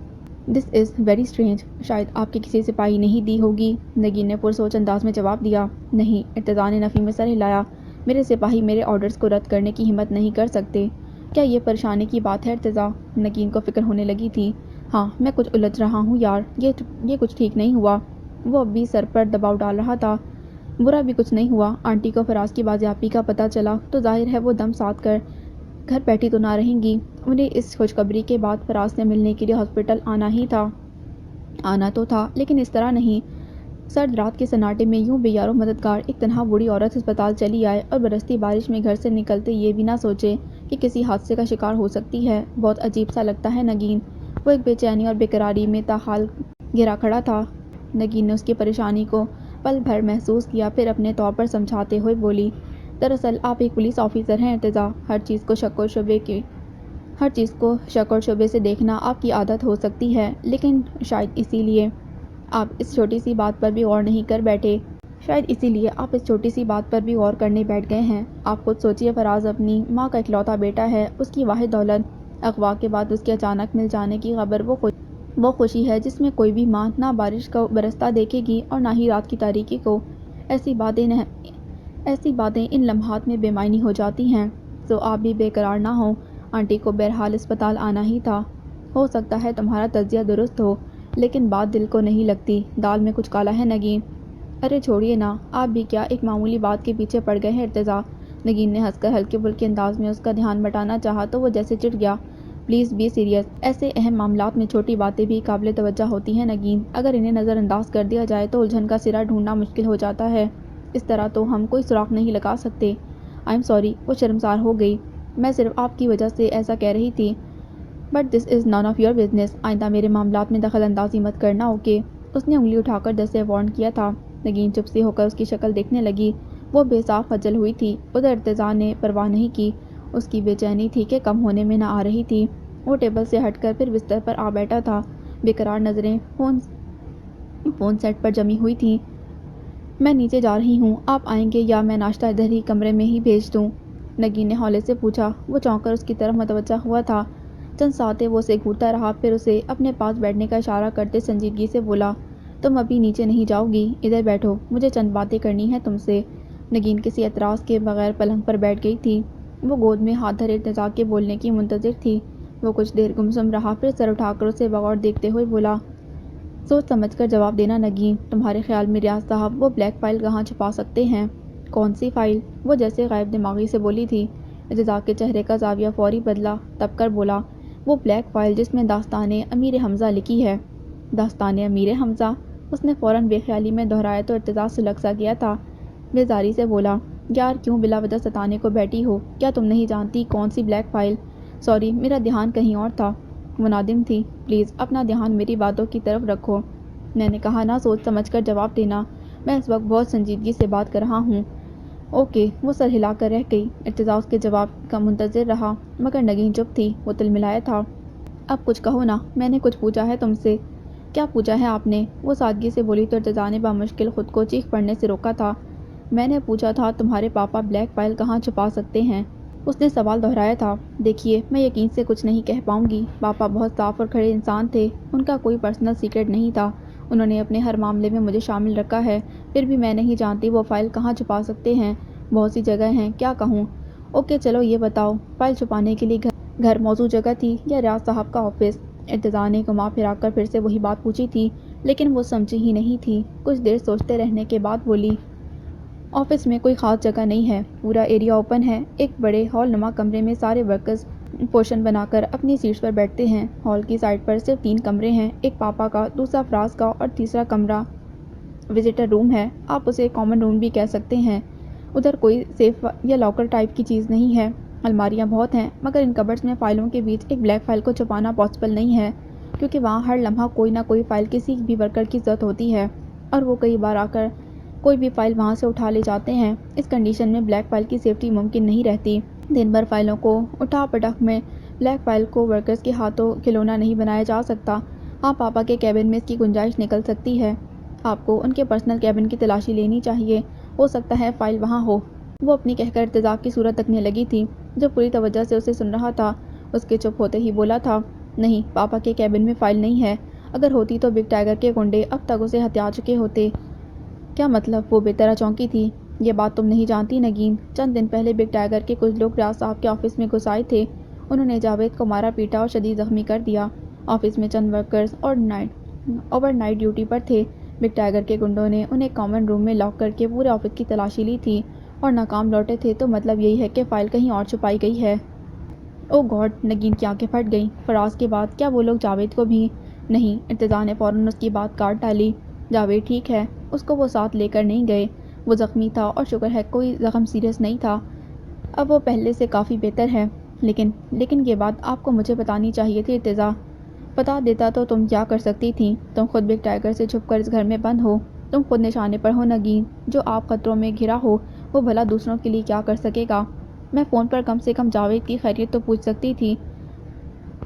دس از ویری اسٹرینج. شاید آپ کے کسی سپاہی نے ہی دی ہوگی. نگین نے پرسوچ انداز میں جواب دیا. نہیں. ارتضیٰ نے نفی میں سر ہلایا. میرے سپاہی میرے آرڈرز کو رد کرنے کی ہمت نہیں کر سکتے. کیا یہ پریشانی کی بات ہے ارتضیٰ؟ نگین کو فکر ہونے لگی تھی. ہاں میں کچھ الجھ رہا ہوں یار. یہ کچھ ٹھیک نہیں ہوا. وہ اب بھی سر پر دباؤ ڈال رہا تھا. برا بھی کچھ نہیں ہوا. آنٹی کو فراز کی بازیابی کا پتہ چلا تو ظاہر ہے وہ دم ساتھ کر گھر بیٹھی تو نہ رہیں گی. انہیں اس خوشخبری کے بعد فراز سے ملنے کے لیے ہاسپٹل آنا ہی تھا. آنا تو تھا لیکن اس طرح نہیں. سرد رات کے سناٹے میں یوں بے یار و مددگار ایک تنہا بوڑھی عورت ہسپتال چلی آئے اور برستی بارش میں گھر سے نکلتے یہ بھی نہ سوچے کہ کسی حادثے کا شکار ہو سکتی ہے. بہت عجیب سا لگتا ہے نگین. وہ ایک بے چینی اور بے قراری میں تاحال گھرا کھڑا تھا. نگین نے اس کی پریشانی کو پل بھر محسوس کیا پھر اپنے طور پر سمجھاتے ہوئے بولی. دراصل آپ ایک پولیس آفیسر ہیں ارتضیٰ. ہر چیز کو شک اور شبے سے دیکھنا آپ کی عادت ہو سکتی ہے لیکن شاید اسی لیے آپ اس چھوٹی سی بات پر بھی غور نہیں کر بیٹھے. شاید اسی لیے آپ اس چھوٹی سی بات پر بھی غور کرنے بیٹھ گئے ہیں. آپ خود سوچئے فراز اپنی ماں کا اکلوتا بیٹا ہے. اس کی واحد دولت. اغوا کے بعد اس کے اچانک مل جانے کی خبر وہ خوشی ہے جس میں کوئی بھی ماں نہ بارش کو برستا دیکھے گی اور نہ ہی رات کی تاریکی کو. ایسی باتیں ان لمحات میں بے معنی ہو جاتی ہیں. سو آپ بھی بے قرار نہ ہوں. آنٹی کو بہرحال اسپتال آنا ہی تھا. ہو سکتا ہے تمہارا تجزیہ درست ہو لیکن بات دل کو نہیں لگتی. دال میں کچھ کالا ہے نگین. ارے چھوڑیے نا. آپ بھی کیا ایک معمولی بات کے پیچھے پڑ گئے ہیں ارتضیٰ. نگین نے ہنس کر ہلکے پھلکے انداز میں اس کا دھیان بٹانا چاہا تو وہ جیسے چڑ گیا. Please be serious. ایسے اہم معاملات میں چھوٹی باتیں بھی قابل توجہ ہوتی ہیں نگین. اگر انہیں نظر انداز کر دیا جائے تو الجھن کا سرا ڈھونڈنا مشکل ہو جاتا ہے. اس طرح تو ہم کوئی سراغ نہیں لگا سکتے. آئی ایم سوری، وہ شرمسار ہو گئی. میں صرف آپ کی وجہ سے ایسا کہہ رہی تھی. But this is none of your business. آئندہ میرے معاملات میں دخل اندازی مت کرنا، اوکے؟ اس نے انگلی اٹھا کر دس سے وارن کیا تھا. نگین چپ سی ہو کر اس کی شکل دیکھنے لگی. وہ بے صاف خجل ہوئی تھی. ادھر ارتضیٰ نے پرواہ نہیں کی. اس کی بے چینی تھی کہ کم ہونے میں نہ آ رہی تھی. وہ ٹیبل سے ہٹ کر پھر بستر پر آ بیٹھا تھا. بےقرار نظریں فون سیٹ پر جمی ہوئی تھیں. میں نیچے جا رہی ہوں، آپ آئیں گے یا میں ناشتہ ادھر ہی کمرے میں ہی بھیج دوں؟ نگین نے ہولے سے پوچھا. وہ چونک کر اس کی طرف متوجہ ہوا تھا. چند ساتیں وہ اسے گھورتا رہا، پھر اسے اپنے پاس بیٹھنے کا اشارہ کرتے سنجیدگی سے بولا. تم ابھی نیچے نہیں جاؤ گی؟ ادھر بیٹھو، مجھے چند باتیں کرنی ہیں تم سے. نگین کسی اعتراض کے بغیر پلنگ پر بیٹھ گئی تھی. وہ گود میں ہاتھ دھرے ارتضیٰ کے بولنے کی منتظر تھی. وہ کچھ دیر گمسم رہا، پھر سر اٹھا کر اسے بغور دیکھتے ہوئے بولا. سوچ سمجھ کر جواب دینا نگین. تمہارے خیال میں ریاض صاحب وہ بلیک فائل کہاں چھپا سکتے ہیں؟ کون سی فائل؟ وہ جیسے غائب دماغی سے بولی تھی. ارتضیٰ کے چہرے کا زاویہ فوری بدلا. تب کر بولا. وہ بلیک فائل جس میں داستانِ امیر حمزہ لکھی ہے. داستانِ امیر حمزہ؟ اس نے فوراً بے خیالی میں دہرایا تو ارتضیٰ سلک سا گیا تھا. بیزاری سے بولا. یار کیوں بلا وجہ ستانے کو بیٹھی ہو؟ کیا تم نہیں جانتی کون سی بلیک فائل؟ سوری، میرا دھیان کہیں اور تھا. وہ نادم تھی. پلیز اپنا دھیان میری باتوں کی طرف رکھو. میں نے کہا نا سوچ سمجھ کر جواب دینا. میں اس وقت بہت سنجیدگی سے بات کر رہا ہوں. اوکے. وہ سر ہلا کر رہ گئی. ارتضیٰ اس کے جواب کا منتظر رہا، مگر نگین چپ تھی. وہ تلملایا تھا. اب کچھ کہو نا، میں نے کچھ پوچھا ہے تم سے؟ کیا پوچھا ہے آپ نے؟ وہ سادگی سے بولی تو ارتضیٰ نے بامشکل خود کو چیخ پڑنے سے روکا تھا. میں نے پوچھا تھا تمہارے پاپا بلیک فائل کہاں چھپا سکتے ہیں؟ اس نے سوال دہرایا تھا. دیکھیے، میں یقین سے کچھ نہیں کہہ پاؤں گی. پاپا بہت صاف اور کھڑے انسان تھے. ان کا کوئی پرسنل سیکرٹ نہیں تھا. انہوں نے اپنے ہر معاملے میں مجھے شامل رکھا ہے. پھر بھی میں نہیں جانتی وہ فائل کہاں چھپا سکتے ہیں. بہت سی جگہ ہیں، کیا کہوں؟ اوکے چلو یہ بتاؤ، فائل چھپانے کے لیے گھر موزوں جگہ تھی یا ریاض صاحب کا آفس؟ ارتضیٰ نے گھما پھرا کر پھر سے وہی بات پوچھی تھی، لیکن وہ سمجھی ہی نہیں تھی. کچھ دیر سوچتے رہنے کے بعد بولی. آفس میں کوئی خاص جگہ نہیں ہے. پورا ایریا اوپن ہے. ایک بڑے ہال نما کمرے میں سارے ورکرز پوشن بنا کر اپنی سیٹس پر بیٹھتے ہیں. ہال کی سائڈ پر صرف 3 کمرے ہیں. ایک پاپا کا، دوسرا فراز کا اور تیسرا کمرہ وزٹر روم ہے. آپ اسے کامن روم بھی کہہ سکتے ہیں. ادھر کوئی سیف یا لاکر ٹائپ کی چیز نہیں ہے. الماریاں بہت ہیں، مگر ان کبرڈز میں فائلوں کے بیچ ایک بلیک فائل کو چھپانا پاسبل نہیں ہے، کیونکہ وہاں ہر لمحہ کوئی نہ کوئی فائل کسی بھی ورکر کی ضرورت ہوتی ہے، اور وہ کئی بار آ کر کوئی بھی فائل وہاں سے اٹھا لے جاتے ہیں. اس کنڈیشن میں بلیک فائل کی سیفٹی ممکن نہیں رہتی. دن بھر فائلوں کو اٹھا پٹک میں بلیک فائل کو ورکرز کے ہاتھوں کھلونا نہیں بنایا جا سکتا. ہاں، پاپا کے کیبن میں اس کی گنجائش نکل سکتی ہے. آپ کو ان کے پرسنل کیبن کی تلاشی لینی چاہیے. ہو سکتا ہے فائل وہاں ہو. وہ اپنی کہہ کر ارتضیٰ کی صورت تکنے لگی تھی، جو پوری توجہ سے اسے سن رہا تھا. اس کے چپ ہوتے ہی بولا تھا. نہیں، پاپا کے کیبن میں فائل نہیں ہے. اگر ہوتی تو بگ ٹائیگر کے گنڈے اب تک اسے ہتھیا چکے ہوتے. کیا مطلب؟ وہ بے طرح چونکی تھی. یہ بات تم نہیں جانتی نگین. چند دن پہلے بگ ٹائیگر کے کچھ لوگ ریاض صاحب کے آفس میں گھس آئے تھے. انہوں نے جاوید کو مارا پیٹا اور شدید زخمی کر دیا. آفس میں چند ورکرز اوور نائٹ ڈیوٹی پر تھے. بگ ٹائیگر کے گنڈوں نے انہیں کامن روم میں لاک کر کے پورے آفس کی تلاشی لی تھی اور ناکام لوٹے تھے. تو مطلب یہی ہے کہ فائل کہیں اور چھپائی گئی ہے. او گاڈ! نگین کی آنکھیں پھٹ گئیں. فراز کے بعد کیا وہ لوگ جاوید کو بھی؟ نہیں. ارتضیٰ نے فوراً اس کی بات کاٹ ڈالی. جاوید ٹھیک ہے. اس کو وہ ساتھ لے کر نہیں گئے. وہ زخمی تھا اور شکر ہے کوئی زخم سیریس نہیں تھا. اب وہ پہلے سے کافی بہتر ہے. لیکن یہ بات آپ کو مجھے بتانی چاہیے تھی ارتضیٰ. بتا دیتا تو تم کیا کر سکتی تھیں؟ تم خود بگ ٹائیگر سے چھپ کر اس گھر میں بند ہو. تم خود نشانے پر ہو نگین. جو آپ خطروں میں گھرا ہو، وہ بھلا دوسروں کے لیے کیا کر سکے گا؟ میں فون پر کم سے کم جاوید کی خیریت تو پوچھ سکتی تھی.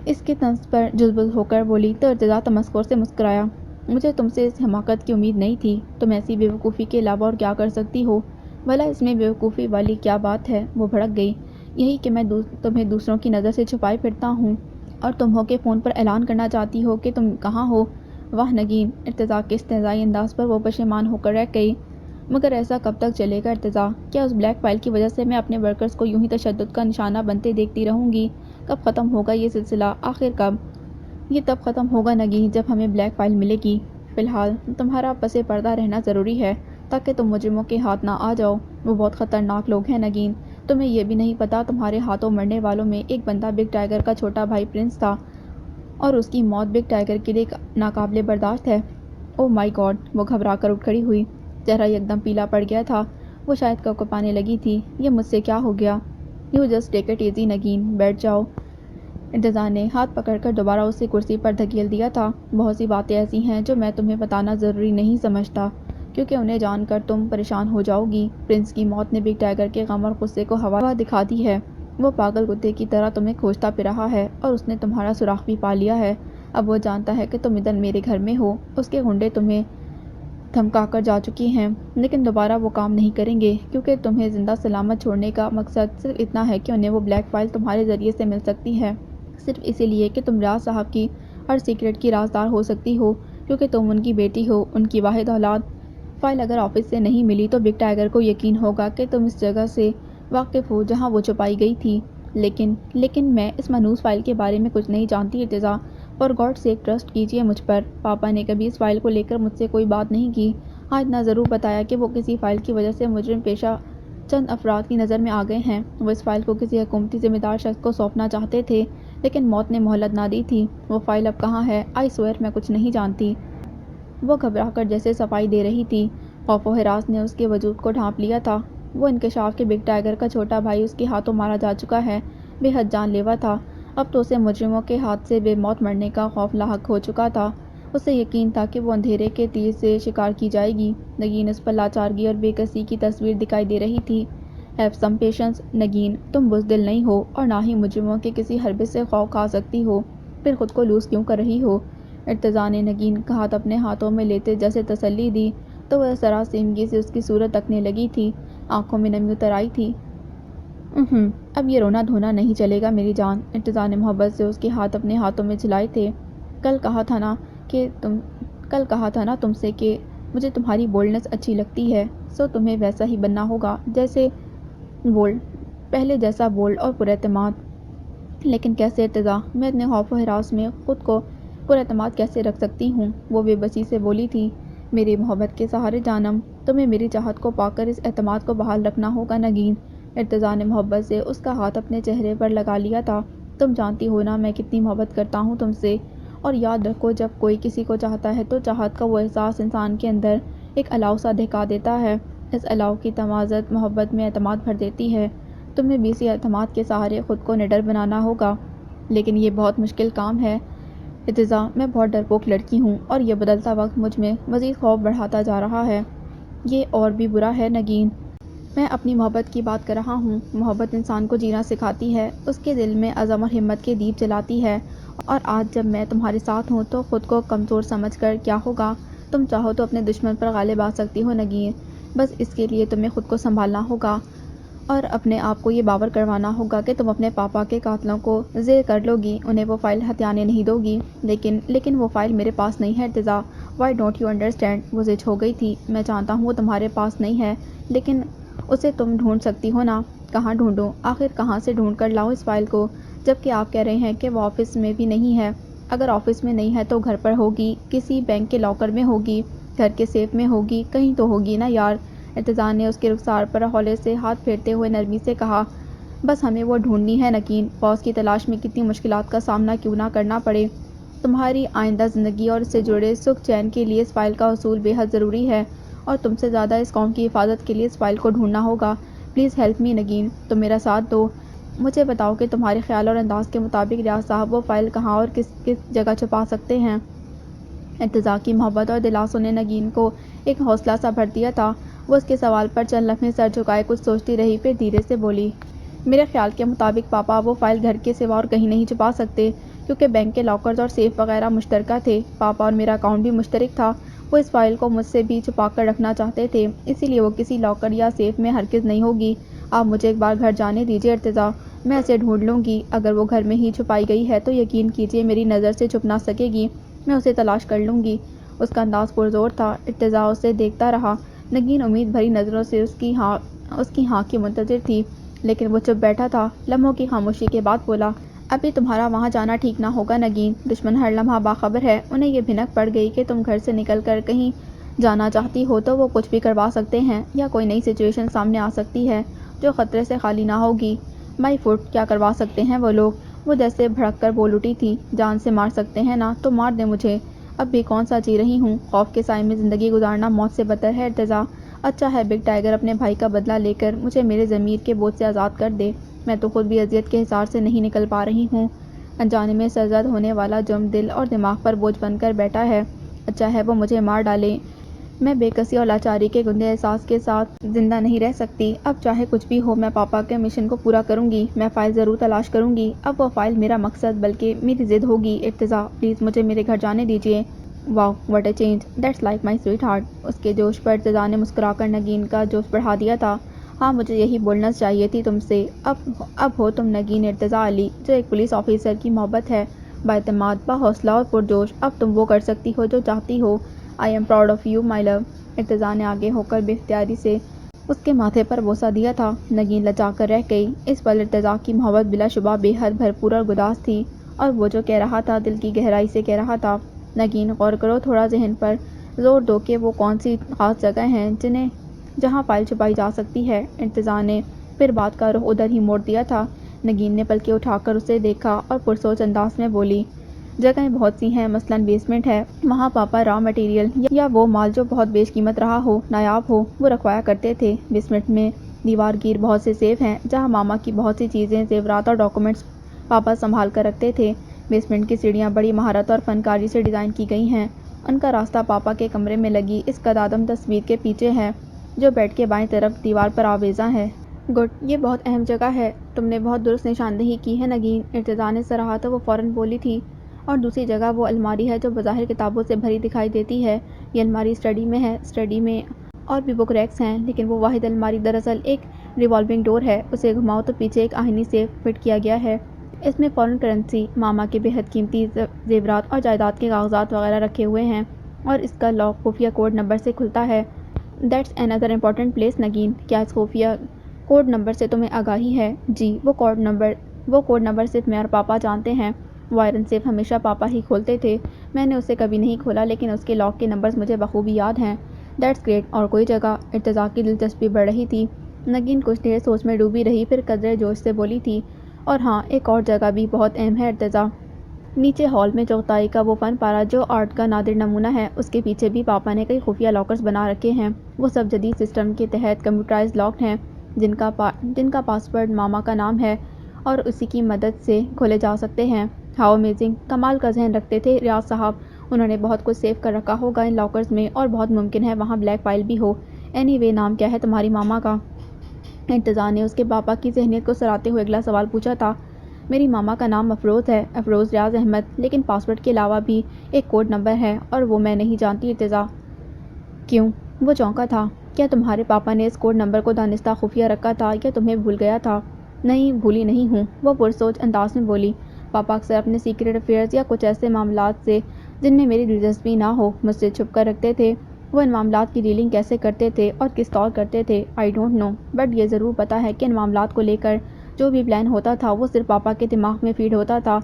اس کے طنز پر جزبز ہو کر بولی تو ارتضیٰ تمسخر سے مسکرایا. مجھے تم سے اس حماقت کی امید نہیں تھی. تم ایسی بیوقوفی کے علاوہ اور کیا کر سکتی ہو؟ بھلا اس میں بیوقوفی والی کیا بات ہے؟ وہ بھڑک گئی. یہی کہ میں تمہیں دوسروں کی نظر سے چھپائے پھرتا ہوں، اور تم ہو کہ فون پر اعلان کرنا چاہتی ہو کہ تم کہاں ہو. واہ نگین! ارتضیٰ کے استہزائی انداز پر وہ پشیمان ہو کر رہ گئی. مگر ایسا کب تک چلے گا ارتضیٰ؟ کیا اس بلیک فائل کی وجہ سے میں اپنے ورکرز کو یوں ہی تشدد کا نشانہ بنتے دیکھتی رہوں گی؟ کب ختم ہوگا یہ سلسلہ؟ آخر کب؟ یہ تب ختم ہوگا نگین جب ہمیں بلیک فائل ملے گی. فی الحال تمہارا پس پردہ رہنا ضروری ہے، تاکہ تم مجرموں کے ہاتھ نہ آ جاؤ. وہ بہت خطرناک لوگ ہیں نگین. تمہیں یہ بھی نہیں پتا تمہارے ہاتھوں مرنے والوں میں ایک بندہ بگ ٹائیگر کا چھوٹا بھائی پرنس تھا، اور اس کی موت بگ ٹائیگر کے لیے ناقابل برداشت ہے. Oh my God! وہ گھبرا کر اٹھ کھڑی ہوئی. چہرہ یکدم پیلا پڑ گیا تھا. وہ شاید کوکو پانے لگی تھی۔ یہ مجھ سے کیا ہو گیا؟ You just take it easy Nageen, بیٹھ جاؤ۔ ارتضیٰ نے ہاتھ پکڑ کر دوبارہ اسے کرسی پر دھکیل دیا تھا۔ بہت سی باتیں ایسی ہیں جو میں تمہیں بتانا ضروری نہیں سمجھتا، کیونکہ انہیں جان کر تم پریشان ہو جاؤ گی۔ پرنس کی موت نے بگ ٹائیگر کے غم اور غصے کو ہوا دکھا دی ہے۔ وہ پاگل کتے کی طرح تمہیں کھوجتا پھر رہا ہے اور اس نے تمہارا سراغ بھی پا لیا ہے۔ اب وہ جانتا ہے کہ تم ادھر میرے گھر میں ہو۔ اس کے غنڈے تمہیں دھمکا کر جا چکی ہیں، لیکن دوبارہ وہ کام نہیں کریں گے، کیونکہ تمہیں زندہ سلامت چھوڑنے کا مقصد صرف اتنا ہے کہ انہیں وہ بلیک فائل تمہارے ذریعے سے مل سکتی ہے، صرف اسی لیے کہ تم ریاض صاحب کی ہر سیکرٹ کی رازدار ہو سکتی ہو، کیونکہ تم ان کی بیٹی ہو، ان کی واحد اولاد۔ فائل اگر آفس سے نہیں ملی تو بگ ٹائیگر کو یقین ہوگا کہ تم اس جگہ سے واقف ہو جہاں وہ چھپائی گئی تھی۔ لیکن میں اس منحوس فائل کے بارے میں کچھ نہیں جانتی Irtaza, for God sake trust کیجیے مجھ پر۔ پاپا نے کبھی اس فائل کو لے کر مجھ سے کوئی بات نہیں کی۔ ہاں اتنا ضرور بتایا کہ وہ کسی فائل کی وجہ سے مجرم پیشہ چند افراد کی نظر میں آ گئے ہیں۔ وہ اس فائل کو کسی حکومتی ذمہ دار شخص کو سونپنا چاہتے تھے، لیکن موت نے مہلت نہ دی تھی۔ وہ فائل اب کہاں ہے؟ آئی سویئر میں کچھ نہیں جانتی۔ وہ گھبرا کر جیسے صفائی دے رہی تھی۔ خوف و ہراس نے اس کے وجود کو ڈھانپ لیا تھا۔ وہ انکشاف کہ بگ ٹائیگر کا چھوٹا بھائی اس کے ہاتھوں مارا جا چکا ہے بے حد جان لیوا تھا۔ اب تو اسے مجرموں کے ہاتھ سے بے موت مرنے کا خوف لاحق ہو چکا تھا۔ اسے یقین تھا کہ وہ اندھیرے کے تیر سے شکار کی جائے گی۔ نگین اس پر لاچارگی اور بے کسی کی تصویر دکھائی دے رہی تھی۔ ہیو سم پیشنس نگین، تم بزدل نہیں ہو اور نہ ہی مجرموں کے کسی حربے سے خوف کھا سکتی ہو، پھر خود کو لوز کیوں کر رہی ہو؟ ارتضیٰ نے نگین کا ہاتھ اپنے ہاتھوں میں لیتے جیسے تسلی دی تو وہ سراسیمگی سے اس کی صورت تکنے لگی تھی۔ آنکھوں میں نمی اتر آئی تھی۔ اب یہ رونا دھونا نہیں چلے گا میری جان۔ ارتضیٰ نے محبت سے اس کے ہاتھ اپنے ہاتھوں میں جھلائے تھے۔ کل کہا تھا نا تم سے کہ مجھے تمہاری بولڈنس اچھی لگتی ہے، سو تمہیں ویسا ہی بننا ہوگا، پہلے جیسا بولڈ اور پر اعتماد۔ لیکن کیسے ارتضیٰ؟ میں اتنے خوف و ہراس میں خود کو پر اعتماد کیسے رکھ سکتی ہوں؟ وہ بے بسی سے بولی تھی۔ میری محبت کے سہارے جانم، تمہیں میری چاہت کو پا کر اس اعتماد کو بحال رکھنا ہوگا نگین۔ ارتضیٰ نے محبت سے اس کا ہاتھ اپنے چہرے پر لگا لیا تھا۔ تم جانتی ہو نا میں کتنی محبت کرتا ہوں تم سے، اور یاد رکھو جب کوئی کسی کو چاہتا ہے تو چاہت کا وہ احساس انسان کے اندر ایک الاؤ سا دہکا دیتا ہے۔ اس الاؤ کی تمازت محبت میں اعتماد بھر دیتی ہے۔ تمہیں بھی اسی اعتماد کے سہارے خود کو نڈر بنانا ہوگا، لیکن یہ بہت مشکل کام ہے ارتضیٰ۔ میں بہت ڈرپوک لڑکی ہوں اور یہ بدلتا وقت مجھ میں مزید خوف بڑھاتا جا رہا ہے۔ یہ اور بھی برا ہے نگین۔ میں اپنی محبت کی بات کر رہا ہوں۔ محبت انسان کو جینا سکھاتی ہے، اس کے دل میں عزم اور ہمت کے دیپ جلاتی ہے، اور آج جب میں تمہارے ساتھ ہوں تو خود کو کمزور سمجھ کر کیا ہوگا؟ تم چاہو تو اپنے دشمن پر غالب آ سکتی ہو نگین، بس اس کے لیے تمہیں خود کو سنبھالنا ہوگا اور اپنے آپ کو یہ باور کروانا ہوگا کہ تم اپنے پاپا کے قاتلوں کو زیر کر لو گی، انہیں وہ فائل ہتھیانے نہیں دو گی۔ لیکن وہ فائل میرے پاس نہیں ہے Irtaza. Y don't you understand? وہ زچ ہو گئی تھی۔ میں جانتا ہوں وہ تمہارے پاس نہیں ہے، لیکن اسے تم ڈھونڈ سکتی ہو نا؟ کہاں ڈھونڈوں؟ آخر کہاں سے ڈھونڈ کر لاؤں اس فائل کو، جبکہ آپ کہہ رہے ہیں کہ وہ آفس میں بھی نہیں ہے؟ اگر آفس میں نہیں ہے تو گھر پر ہوگی، کسی بینک کے لاکر میں ہوگی، گھر کے سیف میں ہوگی، کہیں تو ہوگی نا یار۔ ارتضیٰ نے اس کے رخسار پر ہولے سے ہاتھ پھیرتے ہوئے نرمی سے کہا۔ بس ہمیں وہ ڈھونڈنی ہے نگین، فوز کی تلاش میں کتنی مشکلات کا سامنا کیوں نہ کرنا پڑے۔ تمہاری آئندہ زندگی اور اس سے جڑے سکھ چین کے لیے اس فائل کا حصول بے حد ضروری ہے، اور تم سے زیادہ اس قوم کی حفاظت کے لیے اس فائل کو ڈھونڈنا ہوگا۔ پلیز ہیلپ می نگین، تم میرا ساتھ دو۔ مجھے بتاؤ کہ تمہارے خیال اور انداز کے مطابق ریاض صاحب وہ فائل کہاں اور کس جگہ چھپا سکتے ہیں؟ ارتضیٰ کی محبت اور دلاسوں نے نگین کو ایک حوصلہ سا بھر دیا تھا۔ وہ اس کے سوال پر چند لمحے سر جھکائے کچھ سوچتی رہی، پھر دھیرے سے بولی۔ میرے خیال کے مطابق پاپا وہ فائل گھر کے سوا اور کہیں نہیں چھپا سکتے، کیونکہ بینک کے لاکرز اور سیف وغیرہ مشترکہ تھے۔ پاپا اور میرا اکاؤنٹ بھی مشترک تھا۔ وہ اس فائل کو مجھ سے بھی چھپا کر رکھنا چاہتے تھے، اسی لیے وہ کسی لاکر یا سیف میں ہرگز نہیں ہوگی۔ آپ مجھے ایک بار گھر جانے دیجیے ارتضیٰ، میں اسے ڈھونڈ لوں گی۔ اگر وہ گھر میں ہی چھپائی گئی ہے تو یقین کیجیے میری نظر سے چھپ نہ سکے گی، میں اسے تلاش کر لوں گی۔ اس کا انداز پرزور تھا۔ ارتضیٰ اسے دیکھتا رہا۔ نگین امید بھری نظروں سے اس کی ہاں کی منتظر تھی، لیکن وہ چپ بیٹھا تھا۔ لمحوں کی خاموشی کے بعد بولا، ابھی تمہارا وہاں جانا ٹھیک نہ ہوگا نگین۔ دشمن ہر لمحہ باخبر ہے، انہیں یہ بھنک پڑ گئی کہ تم گھر سے نکل کر کہیں جانا چاہتی ہو تو وہ کچھ بھی کروا سکتے ہیں، یا کوئی نئی سچویشن سامنے آ سکتی ہے جو خطرے سے خالی نہ ہوگی۔ مائی فٹ، کیا کروا سکتے ہیں وہ لوگ؟ وہ جیسے بھڑک کر بول اٹھی تھی۔ جان سے مار سکتے ہیں نا تو مار دیں مجھے، اب بھی کون سا جی رہی ہوں۔ خوف کے سائے میں زندگی گزارنا موت سے بدتر ہے ارتضیٰ۔ اچھا ہے بگ ٹائگر اپنے بھائی کا بدلہ لے کر مجھے میرے ضمیر کے بوجھ سے آزاد کر دے، میں تو خود بھی اذیت کے حصار سے نہیں نکل پا رہی ہوں۔ انجانے میں سرزد ہونے والا جرم دل اور دماغ پر بوجھ بن کر بیٹھا ہے۔ اچھا ہے وہ مجھے مار ڈالے، میں بے کسی اور لاچاری کے گندے احساس کے ساتھ زندہ نہیں رہ سکتی۔ اب چاہے کچھ بھی ہو میں پاپا کے مشن کو پورا کروں گی، میں فائل ضرور تلاش کروں گی۔ اب وہ فائل میرا مقصد بلکہ میری ضد ہوگی۔ ارتضیٰ پلیز مجھے میرے گھر جانے دیجیے۔ Wow what a change, that's like my sweetheart. اس کے جوش پر ارتضیٰ نے مسکرا کر نگین کا جوش بڑھا دیا تھا۔ ہاں مجھے یہی بولنا چاہیے تھی تم سے۔ اب ہو تم نگین ارتضیٰ علی جو ایک پولیس آفیسر کی محبت ہے، بااعتماد، باحوصلہ اور پرجوش۔ اب تم وہ کر سکتی ہو جو چاہتی ہو۔ I am proud of you my love. Irtaza نے آگے ہو کر بے اختیاری سے اس کے ماتھے پر بوسہ دیا تھا۔ نگین لجا کر رہ گئی۔ اس پل ارتضیٰ کی محبت بلا شبہ بے حد بھرپور اور گداز تھی، اور وہ جو کہہ رہا تھا دل کی گہرائی سے کہہ رہا تھا۔ نگین غور کرو تھوڑا، ذہن پر زور دو کہ وہ کون سی خاص جگہ ہیں جہاں فائل چھپائی جا سکتی ہے۔ ارتضیٰ نے پھر بات کا رخ ادھر ہی موڑ دیا تھا۔ نگین نے پلکیں اٹھا کر اسے دیکھا اور پرسوچ انداز میں بولی، جگہیں بہت سی ہیں، مثلاً بیسمنٹ ہے، وہاں پاپا را مٹیریل یا وہ مال جو بہت بیش قیمت رہا ہو، نایاب ہو، وہ رکھوایا کرتے تھے۔ بیسمنٹ میں دیوار گیر بہت سے سیف ہیں جہاں ماما کی بہت سی چیزیں، زیورات اور ڈاکومنٹس پاپا سنبھال کر رکھتے تھے۔ بیسمنٹ کی سیڑھیاں بڑی مہارت اور فنکاری سے ڈیزائن کی گئی ہیں۔ ان کا راستہ پاپا کے کمرے میں لگی اس قدادم تصویر کے پیچھے ہے جو بیڈ کے بائیں طرف دیوار پر آویزاں ہے۔ گڈ، یہ بہت اہم جگہ ہے، تم نے بہت درست نشاندہی کی ہے نگین۔ ارتضیٰ نے سراہا تو وہ فوراً بولی تھی، اور دوسری جگہ وہ الماری ہے جو بظاہر کتابوں سے بھری دکھائی دیتی ہے۔ یہ الماری اسٹڈی میں ہے، اسٹڈی میں اور بھی بک ریکس ہیں، لیکن وہ واحد الماری دراصل ایک ریوالونگ ڈور ہے۔ اسے گھماؤ تو پیچھے ایک آہنی سیف فٹ کیا گیا ہے۔ اس میں فورن کرنسی، ماما کے بے حد قیمتی زیورات اور جائیداد کے کاغذات وغیرہ رکھے ہوئے ہیں، اور اس کا لاک خفیہ کوڈ نمبر سے کھلتا ہے۔ That's another important place Nageen, کیا اس خفیہ کوڈ نمبر سے تمہیں آگاہی ہے؟ جی، وہ کوڈ نمبر صرف میں اور پاپا جانتے ہیں۔ وہ آئرن سیف ہمیشہ پاپا ہی کھولتے تھے، میں نے اسے کبھی نہیں کھولا، لیکن اس کے لاک کے نمبرز مجھے بخوبی یاد ہیں۔ دیٹس گریٹ، اور کوئی جگہ؟ ارتضیٰ کی دلچسپی بڑھ رہی تھی۔ نگین کچھ دیر سوچ میں ڈوبی رہی، پھر قدرے جوش سے بولی تھی، اور ہاں ایک اور جگہ بھی بہت اہم ہے ارتضیٰ۔ نیچے ہال میں چغتائی کا وہ فن پارہ جو آرٹ کا نادر نمونہ ہے، اس کے پیچھے بھی پاپا نے کئی خفیہ لاکرز بنا رکھے ہیں۔ وہ سب جدید سسٹم کے تحت کمپیوٹرائزڈ لاکڈ ہیں، جن کا پاس ورڈ ماما کا نام ہے اور اسی کی مدد سے کھولے جا سکتے ہیں۔ ہاؤ امیزنگ، کمال کا ذہن رکھتے تھے ریاض صاحب، انہوں نے بہت کچھ سیو کر رکھا ہوگا ان لاکرز میں، اور بہت ممکن ہے وہاں بلیک فائل بھی ہو۔ اینی وے، نام کیا ہے تمہاری ماما کا؟ ارتضیٰ نے اس کے پاپا کی ذہنیت کو سراتے ہوئے اگلا سوال پوچھا تھا۔ میری ماما کا نام افروز ہے، افروز ریاض احمد، لیکن پاس ورڈ کے علاوہ بھی ایک کوڈ نمبر ہے، اور وہ میں نہیں جانتی ارتضیٰ۔ کیوں؟ وہ چونکا تھا۔ کیا تمہارے پاپا نے اس کوڈ نمبر کو دانستہ خفیہ رکھا تھا یا تمہیں بھول گیا تھا؟ نہیں، بھولی نہیں ہوں، وہ پرسوچ انداز میں بولی۔ پاپا اکثر اپنے سیکرٹ افیئرز یا کچھ ایسے معاملات سے جن میں میری دلچسپی نہ ہو مجھ سے چھپ کر رکھتے تھے۔ وہ ان معاملات کی ڈیلنگ کیسے کرتے تھے اور کس طور کرتے تھے آئی ڈونٹ نو، بٹ یہ ضرور پتہ ہے کہ ان معاملات کو لے کر جو بھی پلان ہوتا تھا وہ صرف پاپا کے دماغ میں فیڈ ہوتا تھا۔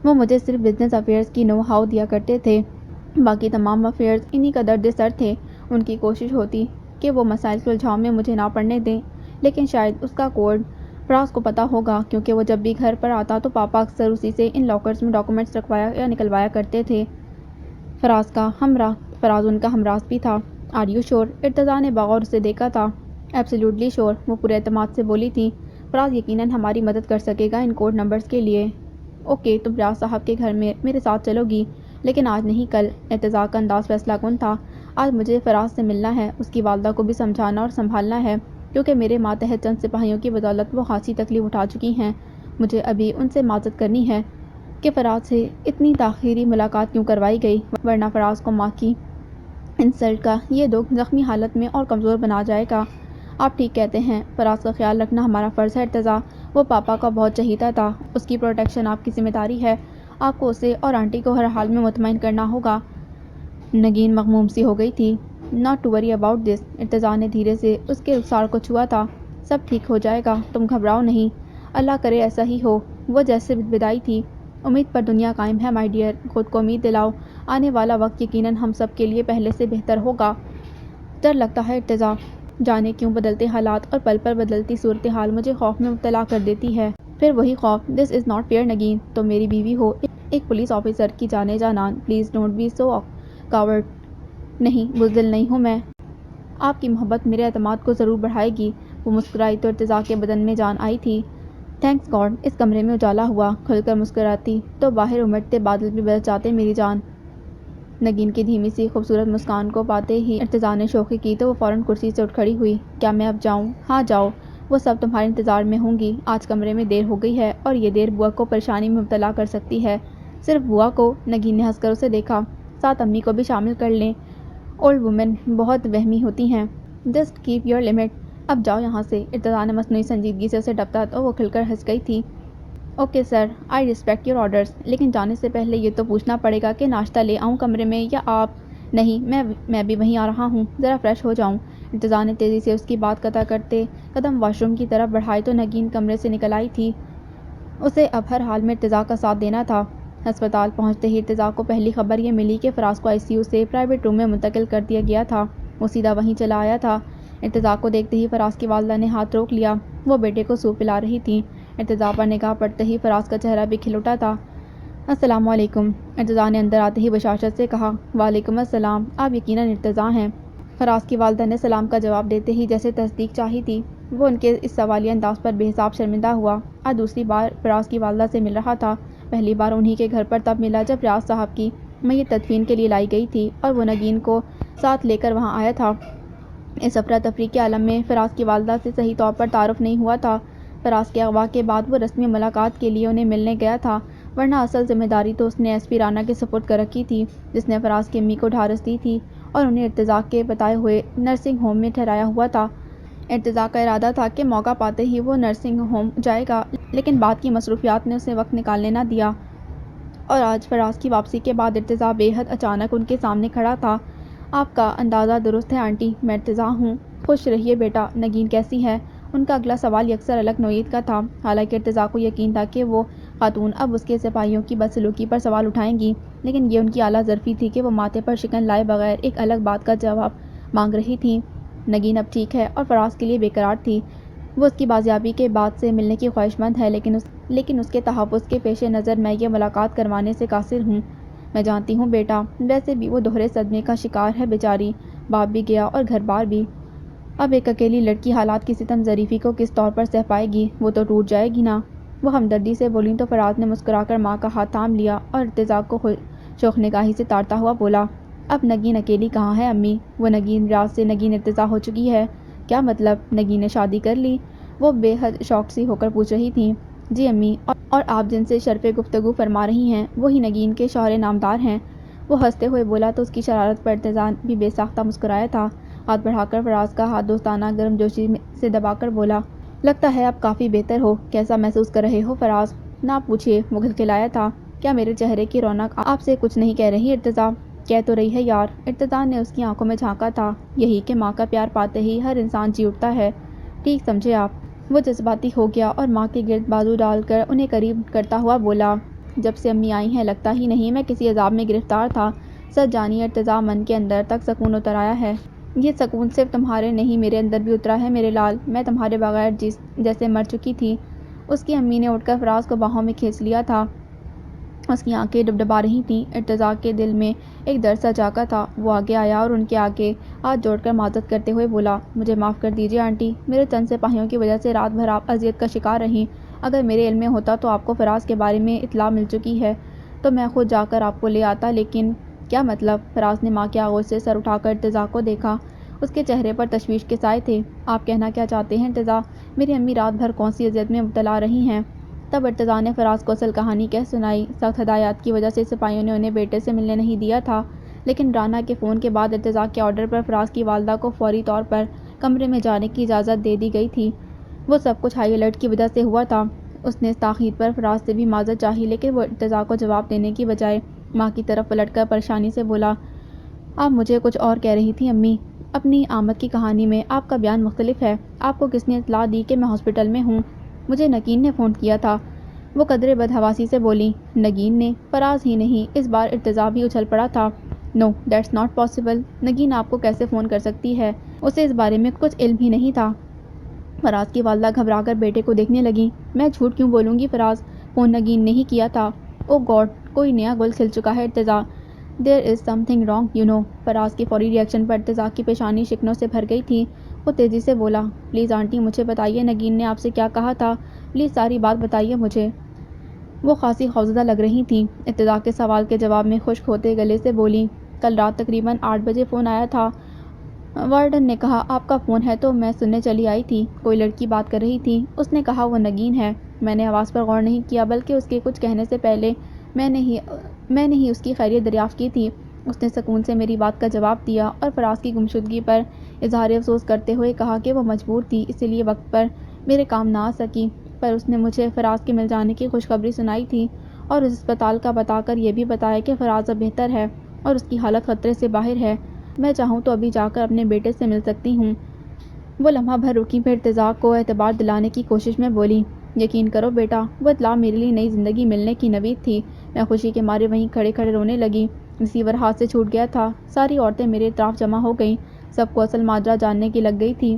وہ مجھے صرف بزنس افیئرز کی نو ہاؤ دیا کرتے تھے، باقی تمام افیئرز انہی کا درد سر تھے۔ ان کی کوشش ہوتی کہ وہ مسائل کے الجھاؤ میں مجھے نہ پڑنے دیں، لیکن شاید اس کا کوڈ فراز کو پتہ ہوگا، کیونکہ وہ جب بھی گھر پر آتا تو پاپا اکثر اسی سے ان لاکرز میں ڈاکومنٹس رکھوایا یا نکلوایا کرتے تھے۔ فراز ان کا ہمراز بھی تھا۔ آر یو شور؟ ارتضیٰ نے بغور اسے دیکھا تھا۔ ایبسلیوٹلی شور، وہ پورے اعتماد سے بولی تھی۔ فراز یقیناً ہماری مدد کر سکے گا ان کوڈ نمبرز کے لیے۔ اوکے، تم ریاض صاحب کے گھر میں میرے ساتھ چلو گی، لیکن آج نہیں کل۔ ارتضیٰ کا انداز فیصلہ کن تھا۔ آج مجھے فراز سے ملنا ہے، اس کی والدہ کو بھی سمجھانا اور سنبھالنا ہے، کیونکہ میرے ماتحت چند سپاہیوں کی بدولت وہ خاصی تکلیف اٹھا چکی ہیں۔ مجھے ابھی ان سے معذرت کرنی ہے کہ فراز سے اتنی تاخیری ملاقات کیوں کروائی گئی، ورنہ فراز کو ماں کی انسلٹ کا یہ دکھ زخمی حالت میں اور کمزور بنا جائے گا۔ آپ ٹھیک کہتے ہیں، فراز کا خیال رکھنا ہمارا فرض ہے ارتضیٰ، وہ پاپا کا بہت چہیتا تھا، اس کی پروٹیکشن آپ کی ذمہ داری ہے، آپ کو اسے اور آنٹی کو ہر حال میں مطمئن کرنا ہوگا۔ نگین مغموم سی ہو گئی تھی۔ Not to worry about this, Irtiza نے دھیرے سے اس کے رخسار کو چھوا تھا، سب ٹھیک ہو جائے گا، تم گھبراؤ نہیں، اللہ کرے ایسا ہی ہو۔ وہ جیسے بدائی تھی، امید پر دنیا قائم ہے مائی ڈیئر، خود کو امید دلاؤ، آنے والا وقت یقیناً ہم سب کے لیے پہلے سے بہتر ہوگا۔ ڈر لگتا ہے ارتضیٰ، جانے کیوں بدلتے حالات اور پل پر بدلتی صورتحال مجھے خوف میں مبتلا کر دیتی ہے۔ پھر وہی خوف، دس از ناٹ فیئر نگین، تم میری بیوی ہو، ایک پولیس آفیسر کی جانے جانان، please don't be so coward. نہیں، بزدل نہیں ہوں میں، آپ کی محبت میرے اعتماد کو ضرور بڑھائے گی۔ وہ مسکرائی تو ارتضیٰ کے بدن میں جان آئی تھی۔ Thanks God. اس کمرے میں اجالا ہوا۔ کھل کر مسکراتی تو باہر امٹتے بادل بھی بدل جاتے میری جان۔ نگین کی دھیمی سی خوبصورت مسکان کو پاتے ہی ارتضیٰ نے شوخی کی تو وہ فوراً کرسی سے اٹھ کھڑی ہوئی۔ کیا میں اب جاؤں؟ ہاں جاؤ، وہ سب تمہارے انتظار میں ہوں گی۔ آج کمرے میں دیر ہو گئی ہے اور یہ دیر بوا کو پریشانی میں مبتلا کر سکتی ہے۔ صرف بوا کو؟ نگین نے ہنس کر اسے دیکھا۔ ساتھ امی کو بھی شامل کر لیں۔ اولڈ وومن بہت وہمی ہوتی ہیں۔ Just keep your limit. اب جاؤ یہاں سے۔ ارتضیٰ نے مصنوعی سنجیدگی سے اسے ڈپتا تو وہ کھل کر ہنس گئی تھی۔ Okay sir, I respect your orders, لیکن جانے سے پہلے یہ تو پوچھنا پڑے گا کہ ناشتہ لے آؤں کمرے میں یا آپ؟ نہیں، میں بھی وہیں آ رہا ہوں، ذرا فریش ہو جاؤں۔ ارتضیٰ نے تیزی سے اس کی بات قطع کرتے قدم واش روم کی طرف بڑھائے تو نگین کمرے سے نکل آئی تھی۔ اسے اب ہر حال میں ارتضیٰ کا ساتھ دینا تھا۔ ہسپتال پہنچتے ہی ارتضیٰ کو پہلی خبر یہ ملی کہ فراز کو ICU سے پرائیویٹ روم میں منتقل کر دیا گیا تھا۔ وہ سیدھا وہیں چلا آیا تھا۔ ارتضیٰ کو دیکھتے ہی فراز کی والدہ نے ہاتھ روک لیا۔ وہ بیٹے کو سوپ پلا رہی تھیں۔ ارتضیٰ پر نگاہ پڑتے ہی فراز کا چہرہ بھی کھل اٹھا تھا۔ السلام علیکم، ارتضیٰ نے اندر آتے ہی بشاشت سے کہا۔ وعلیکم السلام، آپ یقیناً ارتضیٰ ہیں؟ فراز کی والدہ نے سلام کا جواب دیتے ہی جیسے تصدیق چاہی تھی۔ وہ ان کے اس سوالیہ انداز پر بے حساب شرمندہ ہوا۔ آج دوسری بار فراز کی والدہ سے مل رہا تھا۔ پہلی بار انہی کے گھر پر تب ملا جب ریاض صاحب کی میت تدفین کے لیے لائی گئی تھی اور وہ نگین کو ساتھ لے کر وہاں آیا تھا۔ اس افراتفری کے عالم میں فراز کی والدہ سے صحیح طور پر تعارف نہیں ہوا تھا۔ فراز کے اغوا کے بعد وہ رسمی ملاقات کے لیے انہیں ملنے گیا تھا، ورنہ اصل ذمہ داری تو اس نے SP رانا کے سپرد کر رکھی تھی، جس نے فراز کی امی کو ڈھارس دی تھی اور انہیں ارتضیٰ کے بتائے ہوئے نرسنگ ہوم میں ٹھہرایا ہوا تھا۔ ارتضیٰ کا ارادہ تھا کہ موقع پاتے ہی وہ نرسنگ ہوم جائے گا، لیکن بعد کی مصروفیات نے اسے وقت نکالنے نہ دیا، اور آج فراز کی واپسی کے بعد ارتضیٰ بے حد اچانک ان کے سامنے کھڑا تھا۔ آپ کا اندازہ درست ہے آنٹی، میں ارتضیٰ ہوں۔ خوش رہیے بیٹا۔ نگین کیسی ہے؟ ان کا اگلا سوال یکسر الگ نوعیت کا تھا۔ حالانکہ ارتضیٰ کو یقین تھا کہ وہ خاتون اب اس کے سپاہیوں کی بدسلوکی پر سوال اٹھائیں گی، لیکن یہ ان کی اعلیٰ ظرفی تھی کہ وہ ماتھے پر شکن لائے بغیر ایک الگ بات کا جواب مانگ رہی تھیں۔ نگین اب ٹھیک ہے اور فراز کے لیے بے قرار تھی۔ وہ اس کی بازیابی کے بعد سے ملنے کی خواہشمند ہے، لیکن اس کے تحفظ کے پیش نظر میں یہ ملاقات کروانے سے قاصر ہوں۔ میں جانتی ہوں بیٹا، ویسے بھی وہ دوہرے صدمے کا شکار ہے بیچاری، باپ بھی گیا اور گھر بار بھی۔ اب ایک اکیلی لڑکی حالات کی ستم ظریفی کو کس طور پر سہ پائے گی؟ وہ تو ٹوٹ جائے گی نا۔ وہ ہمدردی سے بولیں تو فراز نے مسکرا کر ماں کا ہاتھ تھام لیا اور ارتضیٰ کو شوخ نگاہی سے تارتا ہوا بولا، اب نگین اکیلی کہاں ہے امی؟ وہ نگین ریاض سے نگین ارتضیٰ ہو چکی ہے۔ کیا مطلب؟ نگین نے شادی کر لی؟ وہ بے حد شوق سی ہو کر پوچھ رہی تھیں۔ جی امی، اور آپ جن سے شرف گفتگو فرما رہی ہیں وہی نگین کے شوہر نامدار ہیں۔ وہ ہنستے ہوئے بولا تو اس کی شرارت پر ارتضیٰ بھی بے ساختہ مسکرایا تھا۔ ہاتھ بڑھا کر فراز کا ہاتھ دوستانہ گرم جوشی سے دبا کر بولا، لگتا ہے اب کافی بہتر ہو۔ کیسا محسوس کر رہے ہو فراز؟ نہ پوچھیے، وہ کھلکھلایا تھا۔ کیا میرے چہرے کی رونق آپ سے کچھ نہیں کہہ رہی ارتضیٰ؟ کہہ تو رہی ہے یار۔ ارتضیٰ نے اس کی آنکھوں میں جھانکا تھا۔ یہی کہ ماں کا پیار پاتے ہی ہر انسان جی اٹھتا ہے، ٹھیک سمجھے آپ؟ وہ جذباتی ہو گیا اور ماں کے گرد بازو ڈال کر انہیں قریب کرتا ہوا بولا، جب سے امی آئی ہیں لگتا ہی نہیں میں کسی عذاب میں گرفتار تھا۔ سچ جانیے ارتضیٰ، من کے اندر تک سکون اتر آیا ہے۔ یہ سکون صرف تمہارے نہیں میرے اندر بھی اترا ہے میرے لال۔ میں تمہارے بغیر جیسے مر چکی تھی۔ اس کی امی نے اٹھ کر فراز کو باہوں میں کھینچ لیا تھا۔ اس کی آنکھیں ڈبڈبا رہی تھیں۔ ارتضیٰ کے دل میں ایک درد سا جاگا تھا۔ وہ آگے آیا اور ان کے آگے ہاتھ جوڑ کر معذرت کرتے ہوئے بولا، مجھے معاف کر دیجیے آنٹی، میرے چند سپاہیوں کی وجہ سے رات بھر آپ اذیت کا شکار رہیں۔ اگر میرے علم میں ہوتا تو آپ کو فراز کے بارے میں اطلاع مل چکی ہے تو میں خود جا کر آپ کو لے آتا، لیکن کیا مطلب؟ فراز نے ماں کے آغوش سے سر اٹھا کر ارتضیٰ کو دیکھا۔ اس کے چہرے پر تشویش کے سائے تھے۔ آپ کہنا کیا چاہتے ہیں ارتضیٰ؟ میری امی رات بھر کون سی اذیت میں مبتلا رہی ہیں؟ تب ارتضیٰ نے فراز کو اصل کہانی کہہ سنائی۔ سخت ہدایات کی وجہ سے سپاہیوں نے انہیں بیٹے سے ملنے نہیں دیا تھا، لیکن رانا کے فون کے بعد ارتضیٰ کے آرڈر پر فراز کی والدہ کو فوری طور پر کمرے میں جانے کی اجازت دے دی گئی تھی۔ وہ سب کچھ ہائی الرٹ کی وجہ سے ہوا تھا۔ اس نے اس تاخیر پر فراز سے بھی معذرت چاہی، لیکن وہ ارتضیٰ کو جواب دینے کی بجائے ماں کی طرف پلٹ کر پریشانی سے بولا، آپ مجھے کچھ اور کہہ رہی تھیں امی؟ اپنی آمد کی کہانی میں آپ کا بیان مختلف ہے۔ آپ کو کس نے اطلاع دی کہ میں ہاسپٹل میں ہوں؟ مجھے نگین نے فون کیا تھا، وہ قدرے بدحواسی سے بولی۔ نگین نے؟ فراز ہی نہیں، اس بار ارتضیٰ بھی اچھل پڑا تھا۔ نو، دیٹس ناٹ پاسبل۔ نگین آپ کو کیسے فون کر سکتی ہے؟ اسے اس بارے میں کچھ علم ہی نہیں تھا۔ فراز کی والدہ گھبرا کر بیٹے کو دیکھنے لگیں۔ میں جھوٹ کیوں بولوں گی فراز، فون نگین نے ہی کیا تھا۔ او گاڈ، کوئی نیا گل کھل چکا ہے Irtaza. There is something wrong you know. Faraz کی فوری ریئیکشن پر ارتضیٰ کی پیشانی شکنوں سے بھر گئی تھی۔ وہ تیزی سے بولا، پلیز آنٹی مجھے بتائیے نگین نے آپ سے کیا کہا تھا، پلیز ساری بات بتائیے مجھے۔ وہ خاصی خوفزدہ لگ رہی تھیں۔ ارتضیٰ کے سوال کے جواب میں خشک ہوتے گلے سے بولی، کل رات تقریباً 8 بجے فون آیا تھا، وارڈن نے کہا آپ کا فون ہے تو میں سننے چلی آئی تھی۔ کوئی لڑکی بات کر رہی تھی، اس نے کہا وہ نگین ہے۔ میں نے آواز پر غور نہیں کیا بلکہ اس کے کچھ کہنے سے پہلے میں نے ہی اس کی خیریت دریافت کی تھی۔ اس نے سکون سے میری بات کا جواب دیا اور فراز کی گمشدگی پر اظہار افسوس کرتے ہوئے کہا کہ وہ مجبور تھی اسی لیے وقت پر میرے کام نہ آ سکی، پر اس نے مجھے فراز کے مل جانے کی خوشخبری سنائی تھی اور اس اسپتال کا بتا کر یہ بھی بتایا کہ فراز اب بہتر ہے اور اس کی حالت خطرے سے باہر ہے۔ میں چاہوں تو ابھی جا کر اپنے بیٹے سے مل سکتی ہوں۔ وہ لمحہ بھر رکی پھر ارتضیٰ کو اعتبار دلانے کی کوشش میں بولی، یقین کرو بیٹا، وہ اطلاع میرے لیے نئی زندگی ملنے کی نوید تھی۔ میں خوشی کے مارے وہیں کھڑے کھڑے رونے لگی۔ ریسیور ہاتھ سے چھوٹ گیا تھا۔ ساری عورتیں میرے اطراف جمع ہو گئیں، سب کو اصل ماجرا جاننے کی لگ گئی تھی۔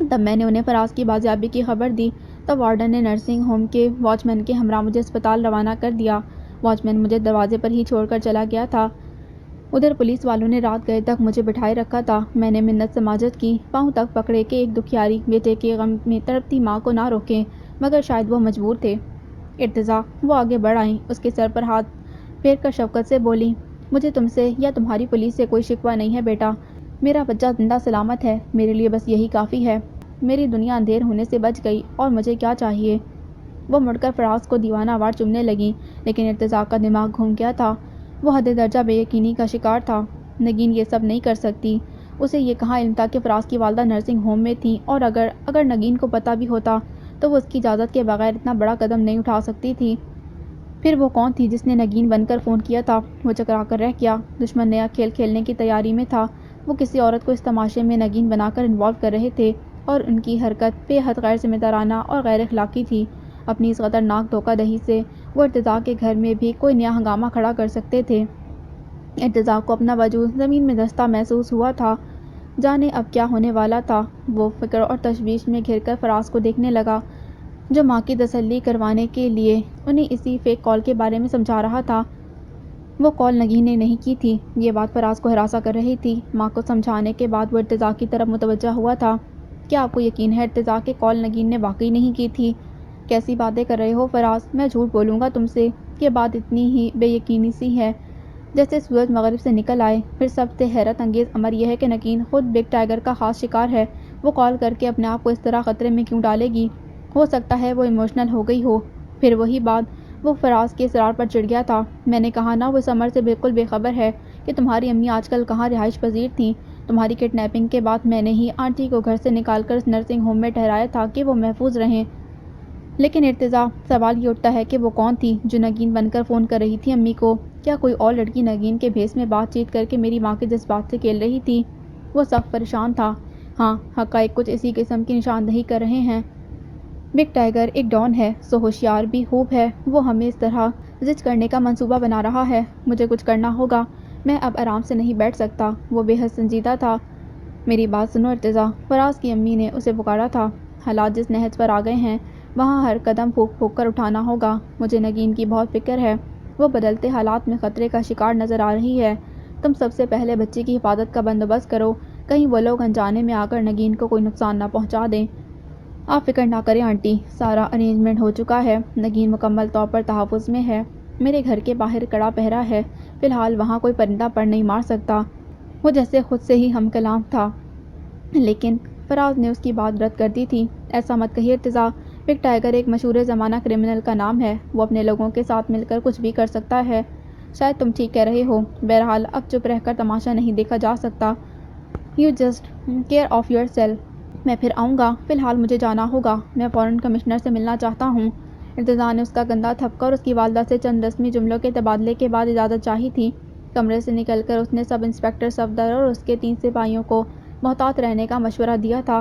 تب میں نے انہیں فراز کی بازیابی کی خبر دی تو وارڈن نے نرسنگ ہوم کے واچ مین کے ہمراہ مجھے اسپتال روانہ کر دیا۔ واچ مین مجھے دروازے پر ہی چھوڑ کر چلا گیا تھا۔ ادھر پولیس والوں نے رات گئے تک مجھے بٹھائے رکھا تھا۔ میں نے منت سماجت کی، پاؤں تک پکڑے کہ ایک دکھیاری بیٹے کے غم میں تڑپتی ماں کو نہ روکیں، مگر شاید وہ مجبور تھے۔ ارتضیٰ، وہ آگے بڑھ آئیں، اس کے سر پر ہاتھ پھیر کر شفقت سے بولی، مجھے تم سے یا تمہاری پولیس سے کوئی شکوہ نہیں ہے بیٹا، میرا بچہ زندہ سلامت ہے، میرے لیے بس یہی کافی ہے۔ میری دنیا اندھیر ہونے سے بچ گئی اور مجھے کیا چاہیے۔ وہ مڑ کر فراز کو دیوانہ وار چومنے لگی، لیکن ارتضیٰ کا دماغ گھوم گیا تھا۔ وہ حد درجہ بے یقینی کا شکار تھا۔ نگین یہ سب نہیں کر سکتی۔ اسے یہ کہاں علم تھا کہ فراز کی والدہ نرسنگ ہوم میں تھیں، اور اگر نگین کو پتہ بھی ہوتا تو وہ اس کی اجازت کے بغیر اتنا بڑا قدم نہیں اٹھا سکتی تھی۔ پھر وہ کون تھی جس نے نگین بن کر فون کیا تھا؟ وہ چکرا کر رہ گیا۔ دشمن نیا کھیل کھیلنے کی تیاری میں تھا۔ وہ کسی عورت کو اس تماشے میں نگین بنا کر انوالو کر رہے تھے اور ان کی حرکت بے حد غیر ذمہ دارانہ اور غیر اخلاقی تھی۔ اپنی اس خطرناک دھوکہ دہی سے وہ ارتضیٰ کے گھر میں بھی کوئی نیا ہنگامہ کھڑا کر سکتے تھے۔ ارتضیٰ کو اپنا وجود زمین میں دھنستا محسوس ہوا تھا۔ جانے اب کیا ہونے والا تھا۔ وہ فکر اور تشویش میں گھر کر فراز کو دیکھنے لگا، جو ماں کی تسلی کروانے کے لیے انہیں اسی فیک کال کے بارے میں سمجھا رہا تھا۔ وہ کال نگین نے نہیں کی تھی۔ یہ بات فراز کو ہراساں کر رہی تھی۔ ماں کو سمجھانے کے بعد وہ ارتضیٰ کی طرف متوجہ ہوا تھا، کیا آپ کو یقین ہے ارتضیٰ کہ کال نگین نے واقعی نہیں کی تھی؟ کیسی باتیں کر رہے ہو فراز، میں جھوٹ بولوں گا تم سے؟ یہ بات اتنی ہی بے یقینی سی ہے جیسے سورج مغرب سے نکل آئے۔ پھر سب سے حیرت انگیز امر یہ ہے کہ نگین خود بگ ٹائیگر کا خاص شکار ہے۔ وہ کال کر کے اپنے آپ کو اس طرح خطرے میں کیوں ڈالے گی؟ ہو سکتا ہے وہ ایموشنل ہو گئی ہو۔ پھر وہی بات، وہ فراز کے اصرار پر چڑھ گیا تھا۔ میں نے کہا نا وہ اس امر سے بالکل بے خبر ہے کہ تمہاری امی آج کل کہاں رہائش پذیر تھیں۔ تمہاری کڈنیپنگ کے بعد میں نے ہی آنٹی کو گھر سے نکال کر اس نرسنگ ہوم میں ٹھہرایا تھا کہ وہ محفوظ رہیں۔ لیکن ارتضیٰ، سوال یہ اٹھتا ہے کہ وہ کون تھی جو نگین بن کر فون کر رہی تھی امی کو؟ کیا کوئی اور لڑکی نگین کے بھیس میں بات چیت کر کے میری ماں کے جذبات سے کھیل رہی تھی؟ وہ سخت پریشان تھا۔ ہاں، حقائق کچھ اسی قسم کی نشاندہی کر رہے ہیں۔ بگ ٹائیگر ایک ڈان ہے، سو ہوشیار بھی خوب ہے۔ وہ ہمیں اس طرح زچ کرنے کا منصوبہ بنا رہا ہے۔ مجھے کچھ کرنا ہوگا، میں اب آرام سے نہیں بیٹھ سکتا۔ وہ بے حد سنجیدہ تھا۔ میری بات سنو ارتضیٰ، فراز کی امی نے اسے پکارا تھا۔ حالات جس نہج پر آ گئے ہیں وہاں ہر قدم پھونک پھونک کر اٹھانا ہوگا۔ مجھے نگین کی بہت فکر ہے، وہ بدلتے حالات میں خطرے کا شکار نظر آ رہی ہے۔ تم سب سے پہلے بچے کی حفاظت کا بندوبست کرو، کہیں وہ لوگ انجانے میں آ کر نگین کو کوئی نقصان نہ پہنچا دیں۔ آپ فکر نہ کریں آنٹی، سارا ارینجمنٹ ہو چکا ہے۔ نگین مکمل طور پر تحفظ میں ہے۔ میرے گھر کے باہر کڑا پہرا ہے، فی الحال وہاں کوئی پرندہ پر نہیں مار سکتا۔ وہ جیسے خود سے ہی ہم کلام تھا، لیکن فراز نے اس کی بات رد کر دی تھی۔ ایسا مت کہیے ارتضیٰ، بگ ٹائیگر ایک مشہور زمانہ کرمنل کا نام ہے۔ وہ اپنے لوگوں کے ساتھ مل کر کچھ بھی کر سکتا ہے۔ شاید تم ٹھیک کہہ رہے ہو، بہرحال اب چپ رہ کر تماشا نہیں دیکھا جا سکتا۔ You just care of your self. میں پھر آؤں گا، فی الحال مجھے جانا ہوگا، میں فوراً کمشنر سے ملنا چاہتا ہوں۔ ارتضیٰ نے اس کا کندھا تھپکا اور اس کی والدہ سے چند رسمی جملوں کے تبادلے کے بعد اجازت چاہی تھی۔ کمرے سے نکل کر اس نے سب انسپکٹر صفدر اور اس کے 3 سپاہیوں کو محتاط رہنے کا مشورہ دیا تھا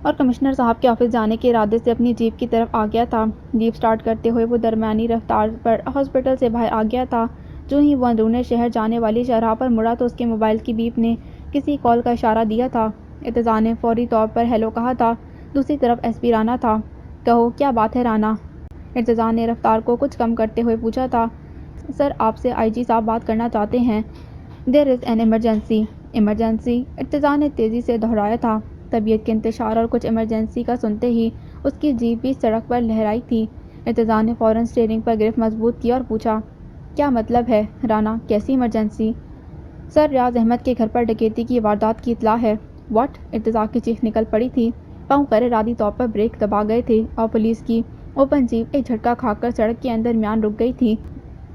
اور کمشنر صاحب کے آفس جانے کے ارادے سے اپنی جیپ کی طرف آ گیا تھا۔ جیپ سٹارٹ کرتے ہوئے وہ درمیانی رفتار پر ہاسپٹل سے باہر آ گیا تھا۔ جو ہی وہ اندرون شہر جانے والی شاہراہ پر مڑا تو اس کے موبائل کی بیپ نے کسی کال کا اشارہ دیا تھا۔ ارتضیٰ نے فوری طور پر ہیلو کہا تھا۔ دوسری طرف ایس پی رانا تھا۔ کہو کیا بات ہے رانا؟ ارتضیٰ نے رفتار کو کچھ کم کرتے ہوئے پوچھا تھا۔ سر آپ سے آئی جی صاحب بات کرنا چاہتے ہیں. There is an emergency. Emergency? ارتضیٰ نے تیزی سے دہرایا تھا. طبیعت کے انتشار اور کچھ ایمرجنسی کا سنتے ہی اس کی جیپ بھی سڑک پر لہرائی تھی. ارتضیٰ نے فوراً اسٹیئرنگ پر گرفت مضبوط کی اور پوچھا، کیا مطلب ہے رانا، کیسی ایمرجنسی؟ سر ریاض احمد کے گھر پر ڈکیتی کی واردات کی اطلاع ہے. واٹ؟ ارتضیٰ کی چیخ نکل پڑی تھی. پاؤں غیر ارادی طور پر بریک دبا گئے تھے اور پولیس کی اوپن جیپ ایک جھٹکا کھا کر سڑک کے درمیان رک گئی تھی.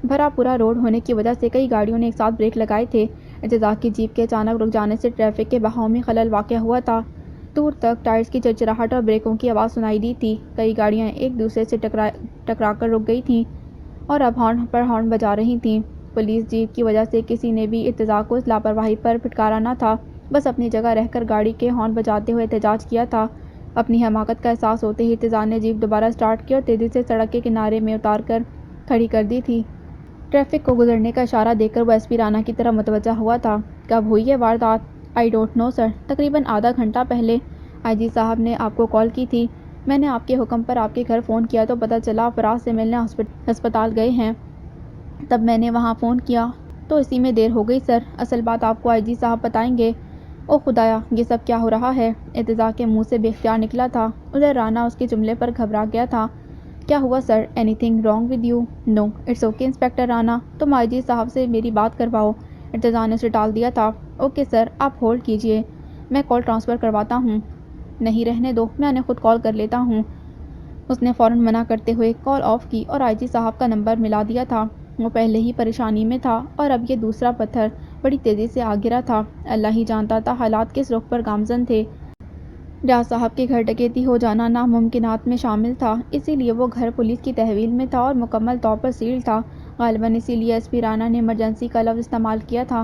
بھرا پورا روڈ ہونے کی وجہ سے کئی گاڑیوں نے ایک ساتھ بریک لگائے تھے. ارتضیٰ کی جیپ کے اچانک رک جانے سے ٹریفک کے بہاؤ میں خلل واقع ہوا تھا. دور تک ٹائرز کی چرچراہٹ اور بریکوں کی آواز سنائی دی تھی. کئی گاڑیاں ایک دوسرے سے ٹکرا کر رک گئی تھیں اور اب ہارن پر ہارن بجا رہی تھیں. پولیس جیپ کی وجہ سے کسی نے بھی ارتضیٰ کو اس لاپرواہی پر پھٹکارا نہ تھا، بس اپنی جگہ رہ کر گاڑی کے ہارن بجاتے ہوئے احتجاج کیا تھا. اپنی حماقت کا احساس ہوتے ہی ارتضیٰ نے جیپ دوبارہ اسٹارٹ کی اور تیزی سے سڑک کے کنارے میں اتار کر کھڑی کر دی تھی. ٹریفک کو گزرنے کا اشارہ دے کر وہ ایس پی رانا کی طرف متوجہ ہوا تھا. کب ہوئی یہ واردات؟ آئی ڈونٹ نو سر. تقریباً آدھا گھنٹہ پہلے. آئی جی صاحب نے آپ کو کال کی تھی. میں نے آپ کے حکم پر آپ کے گھر فون کیا تو پتہ چلا آپ فراز سے ملنے ہسپتال گئے ہیں. تب میں نے وہاں فون کیا تو اسی میں دیر ہو گئی سر. اصل بات آپ کو آئی جی صاحب بتائیں گے. او خدایا، یہ سب کیا ہو رہا ہے؟ ارتضیٰ کے منہ سے بے اختیار نکلا تھا. ادھر رانا اس کے جملے پر گھبرا گیا تھا. کیا ہوا sir? Anything wrong with you? No it's okay inspector Rana. تم آئی جی صاحب سے میری بات کرواؤ. ارتضیٰ نے اسے ٹال دیا تھا. اوکے سر، آپ ہولڈ کیجیے، میں کال ٹرانسفر کرواتا ہوں. نہیں رہنے دو، میں انہیں خود کال کر لیتا ہوں. اس نے فوراً منع کرتے ہوئے کال آف کی اور آئی جی صاحب کا نمبر ملا دیا تھا. وہ پہلے ہی پریشانی میں تھا اور اب یہ دوسرا پتھر بڑی تیزی سے آ گرا تھا. اللہ ہی جانتا تھا حالات کس رخ پر گامزن تھے. ریاض صاحب کے گھر ڈکیتی ہو جانا ناممکنات میں شامل تھا، اسی لیے وہ گھر پولیس کی تحویل میں تھا اور مکمل طور پر سیل تھا. غالباً اسی لیے ایس پی رانا نے ایمرجنسی کا لفظ استعمال کیا تھا.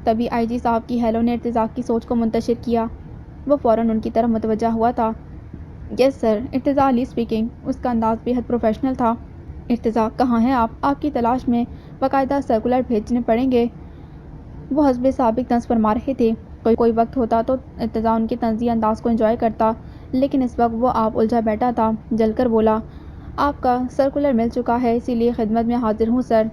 تبھی آئی جی صاحب کی ہیلو نے ارتضیٰ کی سوچ کو منتشر کیا. وہ فوراً ان کی طرف متوجہ ہوا تھا. یس سر، ارتضیٰ علی اسپیکنگ. اس کا انداز بے حد پروفیشنل تھا. ارتضیٰ کہاں ہیں آپ؟ آپ کی تلاش میں باقاعدہ سرکولر بھیجنے پڑیں گے. وہ حسب سابق طنز فرما رہے تھے. کوئی وقت ہوتا تو ارتضیٰ ان کے طنزی انداز کو انجوائے کرتا، لیکن اس وقت وہ آپ الجھا بیٹھا تھا. جل کر بولا، آپ کا سرکولر مل چکا ہے، اسی لیے خدمت میں حاضر ہوں سر.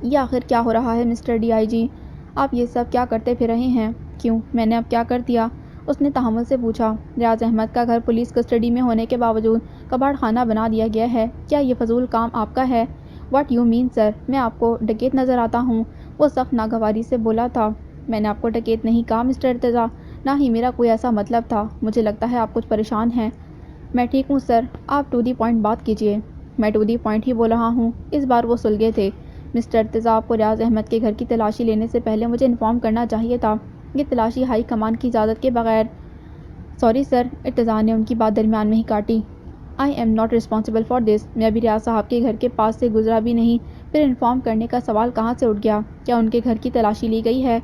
یہ آخر کیا ہو رہا ہے مسٹر ڈی آئی جی؟ آپ یہ سب کیا کرتے پھر رہے ہیں؟ کیوں، میں نے اب کیا کر دیا؟ اس نے تحمل سے پوچھا. ریاض احمد کا گھر پولیس کسٹڈی میں ہونے کے باوجود کباڑ خانہ بنا دیا گیا ہے. کیا یہ فضول کام آپ کا ہے؟ واٹ یو مین سر؟ میں آپ کو ڈکیت نظر آتا ہوں؟ وہ سخت ناگواری سے بولا تھا. میں نے آپ کو ڈکیت نہیں کہا مسٹر ارتضیٰ، نہ ہی میرا کوئی ایسا مطلب تھا. مجھے لگتا ہے آپ کچھ پریشان ہیں. میں ٹھیک ہوں سر، آپ ٹو دی پوائنٹ بات کیجیے. میں ٹو دی پوائنٹ ہی بول رہا ہوں. اس بار وہ سلگے تھے. مسٹر ارتضیٰ، آپ کو ریاض احمد کے گھر کی تلاشی لینے سے پہلے مجھے انفارم کرنا چاہیے تھا. یہ تلاشی ہائی کمان کی اجازت کے بغیر. سوری سر، ارتضیٰ نے ان کی بات درمیان میں ہی کاٹی. I am not responsible for this. میں ابھی ریاض صاحب کے گھر کے پاس سے گزرا بھی نہیں، پھر انفارم کرنے کا سوال کہاں سے اٹھ گیا؟ کیا ان کے گھر کی تلاشی لی گئی ہے؟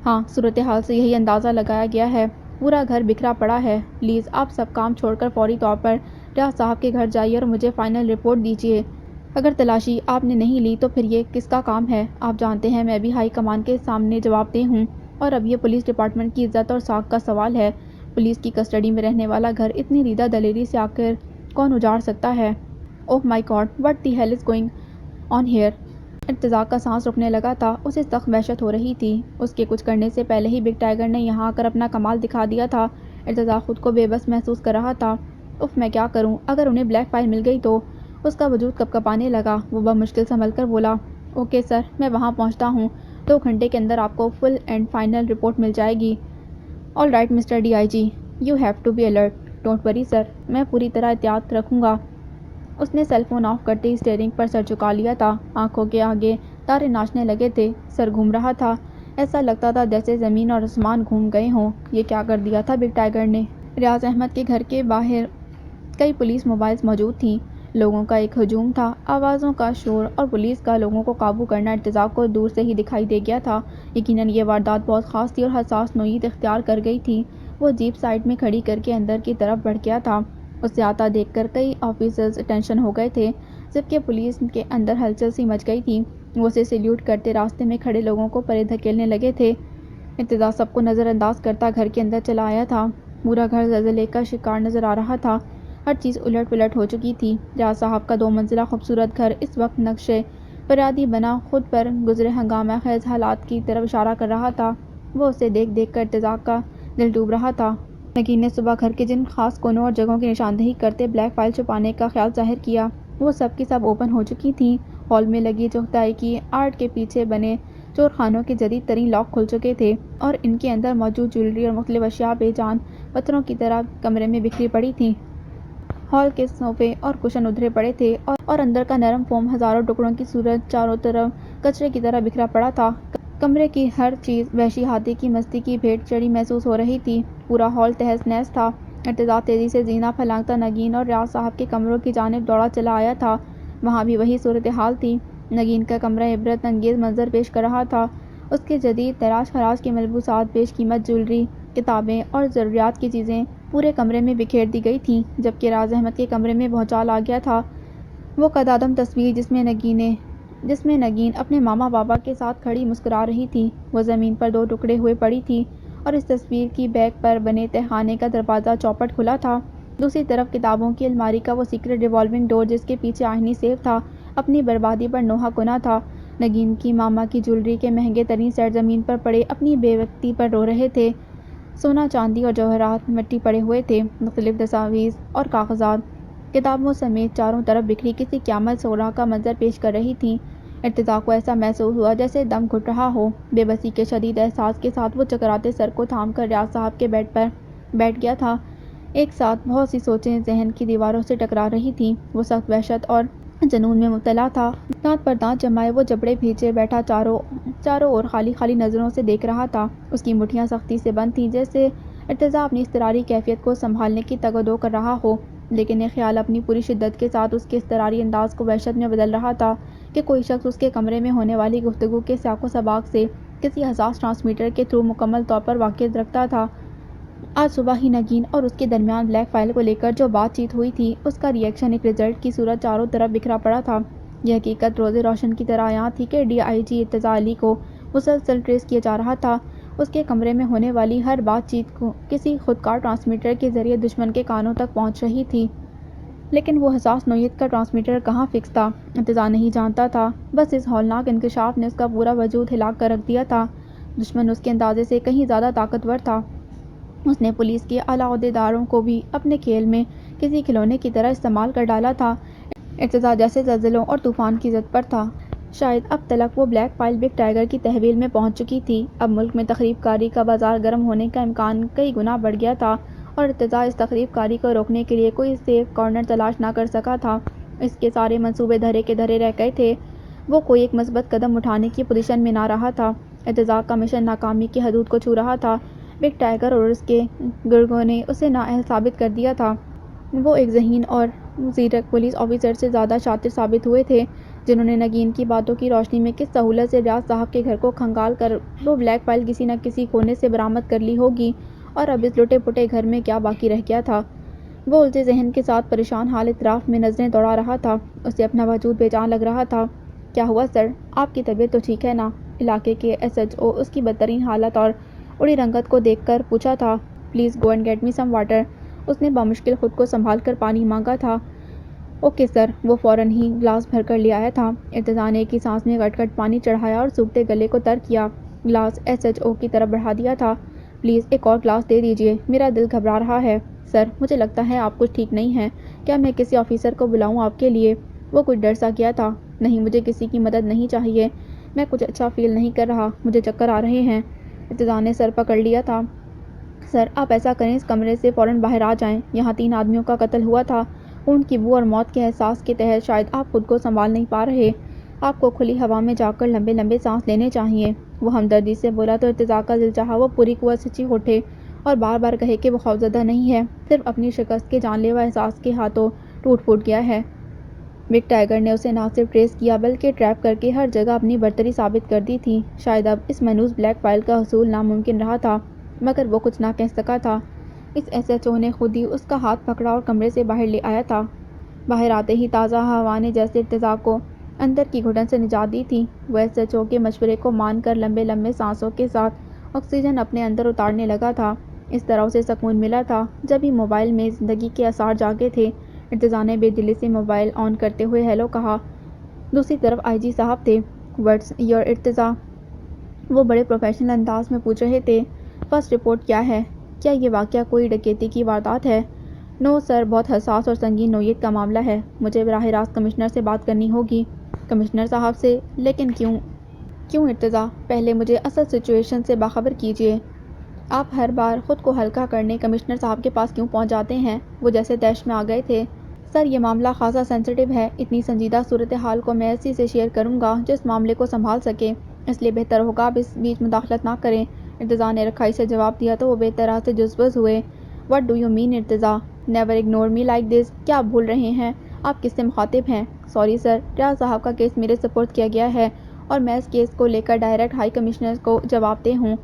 ہاں، صورتحال سے یہی اندازہ لگایا گیا ہے. پورا گھر بکھرا پڑا ہے. پلیز آپ سب کام چھوڑ کر فوری طور پر ریاض صاحب کے گھر جائیے اور مجھے فائنل رپورٹ دیجیے. اگر تلاشی آپ نے نہیں لی تو پھر یہ کس کا کام ہے؟ آپ جانتے ہیں میں بھی ہائی کمان کے سامنے جواب دہ ہوں، اور اب یہ پولیس ڈپارٹمنٹ کی عزت اور ساکھ کا سوال ہے. پولیس کی کسٹڈی میں رہنے والا گھر اتنی ریدہ دلیری سے آخر کون اجاڑ سکتا ہے؟ Oh my God, what the hell is going on here? Irtaza کا سانس رکنے لگا تھا. اسے سخت وحشت ہو رہی تھی. اس کے کچھ کرنے سے پہلے ہی بگ ٹائیگر نے یہاں آ کر اپنا کمال دکھا دیا تھا. ارتضیٰ خود کو بے بس محسوس کر رہا تھا. اف، میں کیا کروں؟ اگر انہیں بلیک فائل مل گئی تو؟ اس کا وجود کپکپانے لگا. وہ بمشکل سنبھل کر بولا، اوکے سر، میں وہاں پہنچتا ہوں. 2 گھنٹے کے اندر آپ کو فل اینڈ فائنل رپورٹ مل جائے گی. All right mister DIG, you have to be alert. Don't worry sir, میں پوری طرح احتیاط رکھوں گا. اس نے سیل فون آف کرتے ہی اسٹیئرنگ پر سر جھکا لیا تھا. آنکھوں کے آگے تارے ناچنے لگے تھے. سر گھوم رہا تھا. ایسا لگتا تھا جیسے زمین اور آسمان گھوم گئے ہوں. یہ کیا کر دیا تھا بگ ٹائیگر نے؟ ریاض احمد کے گھر کے باہر کئی پولیس موبائلز موجود تھیں. لوگوں کا ایک ہجوم تھا. آوازوں کا شور اور پولیس کا لوگوں کو قابو کرنا ارتضیٰ کو دور سے ہی دکھائی دے گیا تھا. یقیناً یہ واردات بہت خاص تھی اور حساس نوعیت اختیار کر گئی تھی. وہ جیپ سائڈ میں کھڑی کر کے اندر کی طرف بڑھ گیا تھا. اسے آتا دیکھ کر کئی آفیسرز ٹینشن ہو گئے تھے، جبکہ پولیس کے اندر ہلچل سی مچ گئی تھی. وہ اسے سیلیوٹ کرتے راستے میں کھڑے لوگوں کو پرے دھکیلنے لگے تھے. ارتضیٰ سب کو نظر انداز کرتا گھر کے اندر چلا آیا تھا. پورا گھر زلزلے کا شکار نظر آ رہا تھا. ہر چیز الٹ پلٹ ہو چکی تھی. ریاض صاحب کا 2 منزلہ خوبصورت گھر اس وقت نقشے فرادی بنا خود پر گزرے ہنگامہ خیز حالات کی طرف اشارہ کر رہا تھا۔ وہ اسے دیکھ دیکھ کر ارتزاق کا دل ڈوب رہا تھا۔ نگین نے صبح گھر کے جن خاص کونوں اور جگہوں کی نشاندہی کرتے بلیک فائل چھپانے کا خیال ظاہر کیا، وہ سب کی سب اوپن ہو چکی تھیں۔ ہال میں لگی چغتائی کی آرٹ کے پیچھے بنے چور خانوں کے جدید ترین لاک کھل چکے تھے اور ان کے اندر موجود جیولری اور مختلف اشیاء بے جان پتھروں کی طرح کمرے میں بکھری پڑی تھیں۔ ہال کے صوفے اور کشن ادھرے پڑے تھے اور اندر کا نرم فوم ہزاروں ٹکڑوں کی صورت چاروں طرف کچرے کی طرح بکھرا پڑا تھا۔ کمرے کی ہر چیز وحشی ہاتھی کی مستی کی بھیٹ چڑھی محسوس ہو رہی تھی۔ پورا ہال تہس نہس تھا۔ ارتزاق تیزی سے زینہ پھلانگتا نگین اور ریاض صاحب کے کمروں کی جانب دوڑا چلا آیا تھا۔ وہاں بھی وہی صورتحال تھی۔ نگین کا کمرہ عبرت انگیز منظر پیش کر رہا تھا۔ اس کے جدید تراش خراش کے ملبوسات، بیش قیمت جیولری، کتابیں اور ضروریات کی چیزیں پورے کمرے میں بکھیر دی گئی تھیں، جبکہ راز احمد کے کمرے میں بھونچال آ گیا تھا۔ وہ قدادم تصویر جس میں نگین اپنے ماما بابا کے ساتھ کھڑی مسکرا رہی تھی، وہ زمین پر دو ٹکڑے ہوئے پڑی تھی اور اس تصویر کی بیک پر بنے تہخانے کا دروازہ چوپٹ کھلا تھا۔ دوسری طرف کتابوں کی الماری کا وہ سیکرٹ ریوالونگ ڈور جس کے پیچھے آہنی سیف تھا، اپنی بربادی پر نوحہ کنا تھا۔ نگین کی ماما کی جیولری کے مہنگے ترین سیٹ زمین پر پڑے اپنی بے وقتی پر رو رہے تھے۔ سونا، چاندی اور جواہرات مٹی پڑے ہوئے تھے۔ مختلف دستاویز اور کاغذات کتابوں سمیت چاروں طرف بکھری کسی قیامت صغریٰ کا منظر پیش کر رہی تھیں۔ ارتزاق کو ایسا محسوس ہوا جیسے دم گھٹ رہا ہو۔ بے بسی کے شدید احساس کے ساتھ وہ چکراتے سر کو تھام کر ریاض صاحب کے بیڈ پر بیٹھ گیا تھا۔ ایک ساتھ بہت سی سوچیں ذہن کی دیواروں سے ٹکرا رہی تھیں۔ وہ سخت وحشت اور جنون میں مبتلا تھا۔ دانت پر دانت جمائے وہ جبڑے بھیجے بیٹھا چاروں اور خالی خالی نظروں سے دیکھ رہا تھا۔ اس کی مٹھیاں سختی سے بند تھیں، جیسے ارتزاق اپنی اضطراری کیفیت کو سنبھالنے کی تگ و دو کر رہا ہو، لیکن ایک خیال اپنی پوری شدت کے ساتھ اس کے اضطراری انداز کو وحشت میں بدل رہا تھا کہ کوئی شخص اس کے کمرے میں ہونے والی گفتگو کے سیاق و سباق سے کسی حساس ٹرانسمیٹر کے تھرو مکمل طور پر واقفیت رکھتا تھا۔ آج صبح ہی نگین اور اس کے درمیان بلیک فائل کو لے کر جو بات چیت ہوئی تھی، اس کا ری ایکشن ایک رزلٹ کی صورت چاروں طرف بکھرا پڑا تھا۔ یہ حقیقت روز روشن کی طرح عیاں تھی کہ ڈی آئی جی ارتضیٰ علی کو مسلسل ٹریس کیا جا رہا تھا۔ اس کے کمرے میں ہونے والی ہر بات چیت کسی خودکار ٹرانسمیٹر کے ذریعے دشمن کے کانوں تک پہنچ رہی تھی۔ لیکن وہ حساس نوعیت کا ٹرانسمیٹر کہاں فکس تھا، ارتضیٰ نہیں جانتا تھا۔ بس اس ہولناک انکشاف نے اس کا پورا وجود ہلا کر رکھ دیا تھا۔ دشمن اس کے اندازے سے کہیں زیادہ طاقتور تھا۔ اس نے پولیس کے اعلیٰ عہدیداروں کو بھی اپنے کھیل میں کسی کھلونے کی طرح استعمال کر ڈالا تھا۔ ارتضیٰ جیسے زلزلوں اور طوفان کی زد پر تھا۔ شاید اب تلک وہ بلیک فائل بگ ٹائیگر کی تحویل میں پہنچ چکی تھی۔ اب ملک میں تخریب کاری کا بازار گرم ہونے کا امکان کئی گنا بڑھ گیا تھا اور ارتضیٰ اس تخریب کاری کو روکنے کے لیے کوئی سیف کارنر تلاش نہ کر سکا تھا۔ اس کے سارے منصوبے دھرے کے دھرے رہ گئے تھے۔ وہ کوئی ایک مثبت قدم اٹھانے کی پوزیشن میں نہ رہا تھا۔ ارتضیٰ کا مشن ناکامی کی حدود کو چھو رہا تھا۔ بگ ٹائیگر اور اس کے گروہ نے اسے نااہل ثابت کر دیا تھا۔ وہ ایک ذہین اور زیرک پولیس آفیسر سے زیادہ شاطر ثابت ہوئے تھے، جنہوں نے نگین کی باتوں کی روشنی میں کس سہولت سے ریاض صاحب کے گھر کو کھنگال کر وہ بلیک فائل کسی نہ کسی کونے سے برآمد کر لی ہوگی، اور اب اس لٹے پٹے گھر میں کیا باقی رہ گیا تھا۔ وہ الجھے ذہن کے ساتھ پریشان حال اطراف میں نظریں دوڑا رہا تھا۔ اسے اپنا وجود بے جان لگ رہا تھا۔ کیا ہوا سر؟ آپ کی طبیعت تو ٹھیک ہے نا؟ علاقے کے ایس ایچ او اس کی بدترین حالت اور اڑی رنگت کو دیکھ کر پوچھا تھا۔ Please go and get me some water. اس نے بامشکل خود کو سنبھال کر پانی مانگا تھا۔ Okay sir. وہ فوراً ہی گلاس بھر کر لے آیا تھا۔ ارتضیٰ نے ایک ہی سانس میں گٹ گٹ پانی چڑھایا اور سوکھتے گلے کو تر کیا۔ گلاس ایس ایچ او کی طرف بڑھا دیا تھا۔ پلیز ایک اور گلاس دے دیجیے، میرا دل گھبرا رہا ہے۔ سر، مجھے لگتا ہے آپ کچھ ٹھیک نہیں ہیں۔ کیا میں کسی آفیسر کو بلاؤں آپ کے لیے؟ وہ کچھ ڈر سا گیا تھا۔ نہیں، مجھے کسی کی مدد نہیں چاہیے۔ میں کچھ اچھا فیل نہیں کر رہا، مجھے چکر آ رہے ہیں۔ ارتضیٰ نے سر پکڑ لیا تھا۔ سر، آپ ایسا کریں، اس کمرے سے فوراً باہر آ جائیں۔ یہاں 3 آدمیوں کا قتل ہوا تھا۔ خون کی بو اور موت کے احساس کے تحت شاید آپ خود کو سنبھال نہیں پا رہے۔ آپ کو کھلی ہوا میں جا کر لمبے لمبے سانس لینے چاہیے۔ وہ ہمدردی سے بولا تو ارتضیٰ کا دل چاہا وہ پوری قوت سے چیخ اٹھے اور بار بار کہے کہ وہ خوفزدہ نہیں ہے، صرف اپنی شکست کے جان لیوا احساس کے ہاتھوں ٹوٹ پھوٹ گیا ہے۔ بگ ٹائیگر نے اسے نہ صرف ٹریس کیا بلکہ ٹریپ کر کے ہر جگہ اپنی برتری ثابت کر دی تھی۔ شاید اب اس منحوس بلیک فائل کا حصول ناممکن رہا تھا، مگر وہ کچھ نہ کہہ سکا تھا۔ اس ایس ایچ او نے خود ہی اس کا ہاتھ پکڑا اور کمرے سے باہر لے آیا تھا۔ باہر آتے ہی تازہ ہوا نے جیسے ارتضیٰ کو اندر کی گھٹن سے نجات دی تھی۔ وہ ایس ایچ او کے مشورے کو مان کر لمبے لمبے سانسوں کے ساتھ آکسیجن اپنے اندر اتارنے لگا تھا۔ اس طرح اسے سکون ملا تھا جب ہی موبائل میں زندگی کے آثار جاگے تھے۔ ارتضیٰ نے بے دلی سے موبائل آن کرتے ہوئے ہیلو کہا۔ دوسری طرف IG صاحب تھے۔ "What's your Irtaza?" وہ بڑے پروفیشنل انداز میں پوچھ رہے تھے۔ "فرسٹ رپورٹ کیا ہے؟ کیا یہ واقعہ کوئی ڈکیتی کی واردات ہے؟" "نو سر، بہت حساس اور سنگین نوعیت کا معاملہ ہے۔ مجھے براہ راست کمشنر سے بات کرنی ہوگی۔" "کمشنر صاحب سے؟ لیکن کیوں ارتضیٰ؟ پہلے مجھے اصل سچویشن سے باخبر کیجیے۔ آپ ہر بار خود کو ہلکا کرنے کمشنر صاحب کے پاس کیوں پہنچ جاتے ہیں؟" وہ جیسے طیش میں آ گئے تھے۔ "سر، یہ معاملہ خاصا سینسٹیو ہے۔ اتنی سنجیدہ صورتحال کو میں اسی سے شیئر کروں گا جو اس معاملے کو سنبھال سکے، اس لیے بہتر ہوگا آپ اس بیچ مداخلت نہ کریں۔" ارتضیٰ نے رکھائی سے جواب دیا تو وہ بے طرح سے جزبز ہوئے۔ "What do you mean Irtaza? Never ignore me like this۔ کیا آپ بھول رہے ہیں آپ کس سے مخاطب ہیں؟" "سوری سر، ریاض صاحب کا کیس میرے سپرد کیا گیا ہے اور میں اس کیس کو لے کر ڈائریکٹ ہائی کمشنر کو جواب دہ ہوں۔"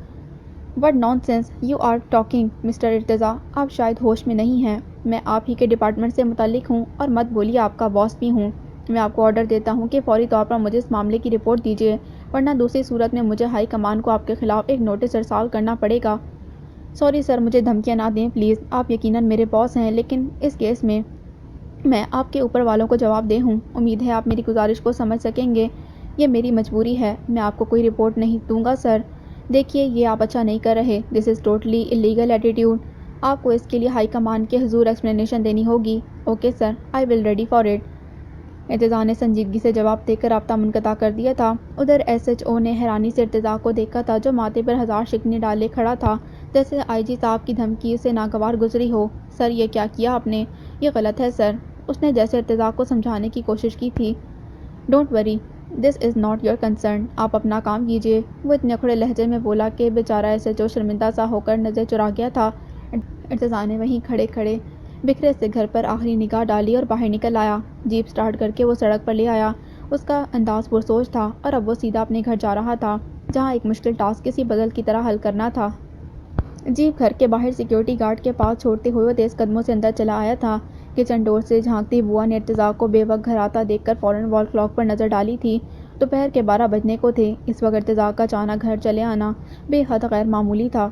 "What nonsense you are talking mister Irtiza, آپ شاید ہوش میں نہیں ہیں۔ میں آپ ہی کے ڈپارٹمنٹ سے متعلق ہوں اور مت بولیے آپ کا باس بھی ہوں۔ میں آپ کو آرڈر دیتا ہوں کہ فوری طور پر مجھے اس معاملے کی رپورٹ دیجیے، ورنہ دوسری صورت میں مجھے ہائی کمان کو آپ کے خلاف ایک نوٹس ارسال کرنا پڑے گا۔" "سوری سر، مجھے دھمکیاں نہ دیں پلیز۔ آپ یقیناً میرے باس ہیں لیکن اس کیس میں آپ کے اوپر والوں کو جواب دہ ہوں۔ امید ہے آپ میری گزارش کو سمجھ سکیں گے۔ یہ میری مجبوری ہے۔ میں آپ کو کوئی رپورٹ نہیں دوں گا سر۔ دیکھیے، یہ آپ اچھا نہیں کر رہے۔ دس از ٹوٹلی الیگل ایٹیٹیوڈ۔ آپ کو اس کے لیے ہائی کمان کے حضور ایکسپلینیشن دینی ہوگی۔ Okay sir, I will ready for it. Irtaza نے سنجیدگی سے جواب دے کر رابطہ منقطع کر دیا تھا۔ ادھر SHO نے حیرانی سے ارتضیٰ کو دیکھا تھا جو ماتھے پر ہزار شکنی ڈالے کھڑا تھا، جیسے IG صاحب کی دھمکی اسے ناگوار گزری ہو۔ "سر، یہ کیا کیا آپ نے؟ یہ غلط ہے سر۔" اس نے جیسے ارتضیٰ کو سمجھانے کی کوشش کی تھی۔ "Don't worry, this is not your concern. آپ اپنا کام کیجیے۔" وہ اتنے اکھڑے لہجے میں بولا کہ بیچارہ SHO شرمندہ سا ہو کر نظر چرا گیا تھا۔ ارتضیٰ نے وہیں کھڑے کھڑے بکھرے سے گھر پر آخری نگاہ ڈالی اور باہر نکل آیا۔ جیپ سٹارٹ کر کے وہ سڑک پر لے آیا۔ اس کا انداز پرسوچ تھا اور اب وہ سیدھا اپنے گھر جا رہا تھا، جہاں ایک مشکل ٹاسک کسی پزل کی طرح حل کرنا تھا۔ جیپ گھر کے باہر سیکیورٹی گارڈ کے پاس چھوڑتے ہوئے وہ تیز قدموں سے اندر چلا آیا تھا۔ کچن ڈور سے جھانکتی بوا نے ارتضیٰ کو بے وقت گھر آتا دیکھ کر فوراً وال کلاک پر نظر ڈالی تھی۔ دوپہر کے 12 بجنے کو تھے۔ اس وقت ارتضیٰ کا اچانک گھر چلے آنا بے حد غیر معمولی تھا۔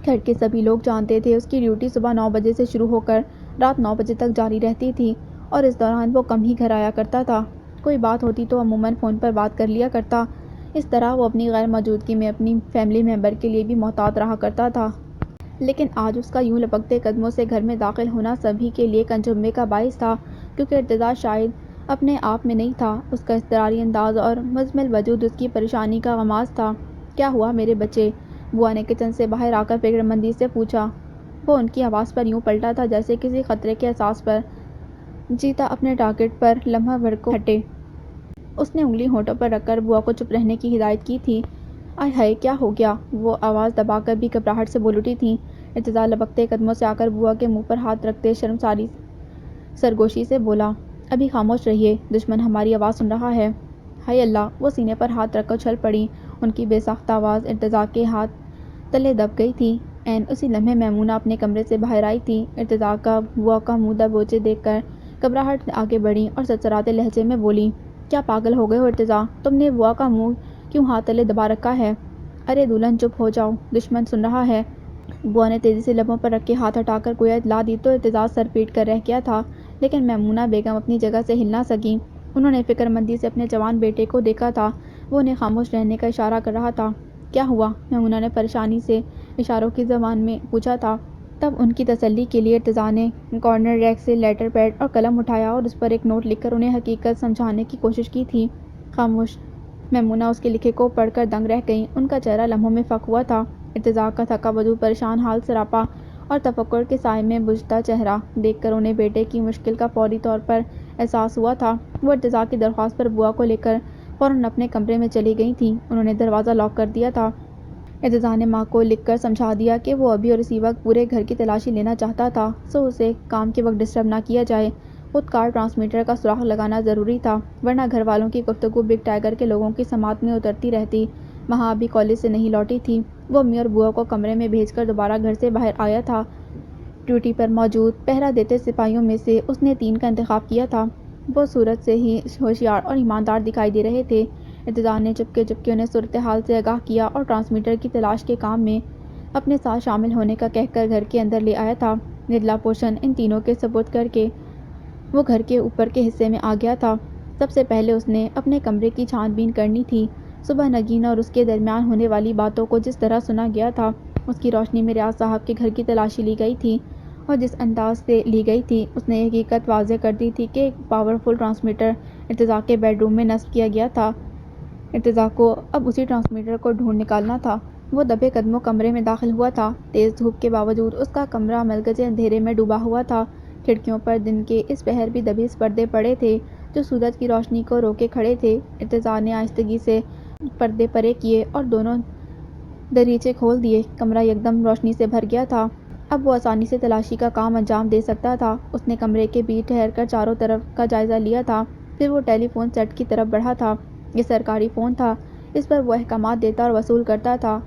گھر کے سبھی لوگ جانتے تھے اس کی ڈیوٹی صبح 9 بجے سے شروع ہو کر رات 9 بجے تک جاری رہتی تھی اور اس دوران وہ کم ہی گھر آیا کرتا تھا۔ کوئی بات ہوتی تو عموماً فون پر بات کر لیا کرتا۔ اس طرح وہ اپنی غیر موجودگی میں اپنی فیملی ممبر کے لیے بھی محتاط رہا کرتا تھا۔ لیکن آج اس کا یوں لپکتے قدموں سے گھر میں داخل ہونا سبھی کے لیے ایک انجمبے کا باعث تھا، کیونکہ ارتضیٰ شاید اپنے آپ میں نہیں تھا۔ اس کا اضطراری انداز اور مزمل وجود اس کی پریشانی کا غماز تھا۔ "کیا ہوا میرے بچے؟" بوا نے کچن سے باہر آ کر فکر مندی سے پوچھا۔ وہ ان کی آواز پر یوں پلٹا تھا جیسے کسی خطرے کے احساس پر چیتا اپنے ٹارگٹ پر لمحہ بھر کو ہٹے۔ اس نے انگلی ہونٹوں پر رکھ کر بوا کو چپ رہنے کی ہدایت کی تھی۔ "آئے ہائے، کیا ہو گیا؟" وہ آواز دبا کر بھی گھبراہٹ سے بول اٹھی تھیں۔ ارتضیٰ لپکتے قدموں سے آ کر بوا کے منہ پر ہاتھ رکھتے شرمساری سرگوشی سے بولا، "ابھی خاموش رہیے، دشمن ہماری آواز سن رہا ہے۔" "ہائے اللہ!" وہ سینے پر ہاتھ رکھ کر اچھل پڑیں۔ ان کی بے ساختہ آواز ارتضیٰ کے ہاتھ تلے دب گئی تھی۔ عین اسی لمحے میمونہ اپنے کمرے سے باہر آئی تھی۔ ارتضیٰ کا بوا کا منہ دبوچے دیکھ کر گھبراہٹ آگے بڑھیں اور سرسراتے لہجے میں بولیں، "کیا پاگل ہو گئے ہو ارتضیٰ؟ تم نے بوا کا منہ کیوں ہاتھ تلے دبا رکھا ہے؟" "ارے دلہن، چپ ہو جاؤ، دشمن سن رہا ہے۔" بوا نے تیزی سے لبوں پر رکھے ہاتھ ہٹا کر گویا اطلاع دی تو ارتضیٰ سر پیٹ کر رہ گیا تھا، لیکن میمونہ بیگم اپنی جگہ سے ہل نہ سکیں۔ انہوں نے فکر مندی سے اپنے جوان بیٹے کو دیکھا تھا۔ وہ انہیں خاموش رہنے کا اشارہ کر رہا تھا۔ "کیا ہوا؟" میمونہ نے پریشانی سے اشاروں کی زبان میں پوچھا تھا۔ تب ان کی تسلی کے لیے ارتضیٰ نے کارنر ریک سے لیٹر پیڈ اور قلم اٹھایا اور اس پر ایک نوٹ لکھ کر انہیں حقیقت سمجھانے کی کوشش کی تھی۔ "خاموش۔" میمونہ اس کے لکھے کو پڑھ کر دنگ رہ گئیں۔ ان کا چہرہ لمحوں میں فک ہوا تھا۔ ارتضیٰ کا تھکا وجود، پریشان حال سراپا اور تفکر کے سائے میں بجھتا چہرہ دیکھ کر انہیں بیٹے کی مشکل کا فوری طور پر احساس ہوا تھا۔ وہ ارتضیٰ کی درخواست پر بوا کو لے کر فوراً اپنے کمرے میں چلی گئی تھیں۔ انہوں نے دروازہ لاک کر دیا تھا۔ ارتضیٰ نے ماں کو لکھ کر سمجھا دیا کہ وہ ابھی اور اسی وقت پورے گھر کی تلاشی لینا چاہتا تھا، سو اسے کام کے وقت ڈسٹرب نہ کیا جائے۔ خود کار ٹرانسمیٹر کا سراغ لگانا ضروری تھا، ورنہ گھر والوں کی گفتگو بگ ٹائیگر کے لوگوں کی سماعت میں اترتی رہتی۔ مہا ابھی کالج سے نہیں لوٹی تھی۔ وہ امی اور بوا کو کمرے میں بھیج کر دوبارہ گھر سے باہر آیا تھا۔ ڈیوٹی پر موجود پہرہ دیتے سپاہیوں میں سے اس نے 3 کا انتخاب کیا تھا۔ وہ صورت سے ہی ہوشیار اور ایماندار دکھائی دے رہے تھے۔ ارتضیٰ نے چپکے چپکے انہیں صورتحال سے آگاہ کیا اور ٹرانسمیٹر کی تلاش کے کام میں اپنے ساتھ شامل ہونے کا کہہ کر گھر کے اندر لے آیا تھا۔ نرلا پوشن ان تینوں کے سپرد کر کے وہ گھر کے اوپر کے حصے میں آ گیا تھا۔ سب سے پہلے اس نے اپنے کمرے کی چھان بین کرنی تھی۔ صبح نگین اور اس کے درمیان ہونے والی باتوں کو جس طرح سنا گیا تھا، اس کی روشنی میں ریاض صاحب کے گھر کی تلاشی لی گئی تھی، اور جس انداز سے لی گئی تھی اس نے حقیقت واضح کر دی تھی کہ ایک پاورفل ٹرانسمیٹر ارتضیٰ کے بیڈ روم میں نصب کیا گیا تھا۔ ارتضیٰ کو اب اسی ٹرانسمیٹر کو ڈھونڈ نکالنا تھا۔ وہ دبے قدموں کمرے میں داخل ہوا تھا۔ تیز دھوپ کے باوجود اس کا کمرہ ملگزے اندھیرے میں ڈوبا ہوا تھا۔ کھڑکیوں پر دن کے اس پہر بھی دبیز پردے پڑے تھے جو سورج کی روشنی کو روکے کھڑے تھے۔ ارتضیٰ نے آہستگی سے پردے پرے کیے اور دونوں دریچے کھول دیے۔ کمرہ یکدم روشنی سے بھر گیا تھا۔ اب وہ آسانی سے تلاشی کا کام انجام دے سکتا تھا۔ اس نے کمرے کے بیچ ٹھہر کر چاروں طرف کا جائزہ لیا تھا، پھر وہ ٹیلی فون سیٹ کی طرف بڑھا تھا۔ یہ سرکاری فون تھا، اس پر وہ احکامات دیتا اور وصول کرتا تھا۔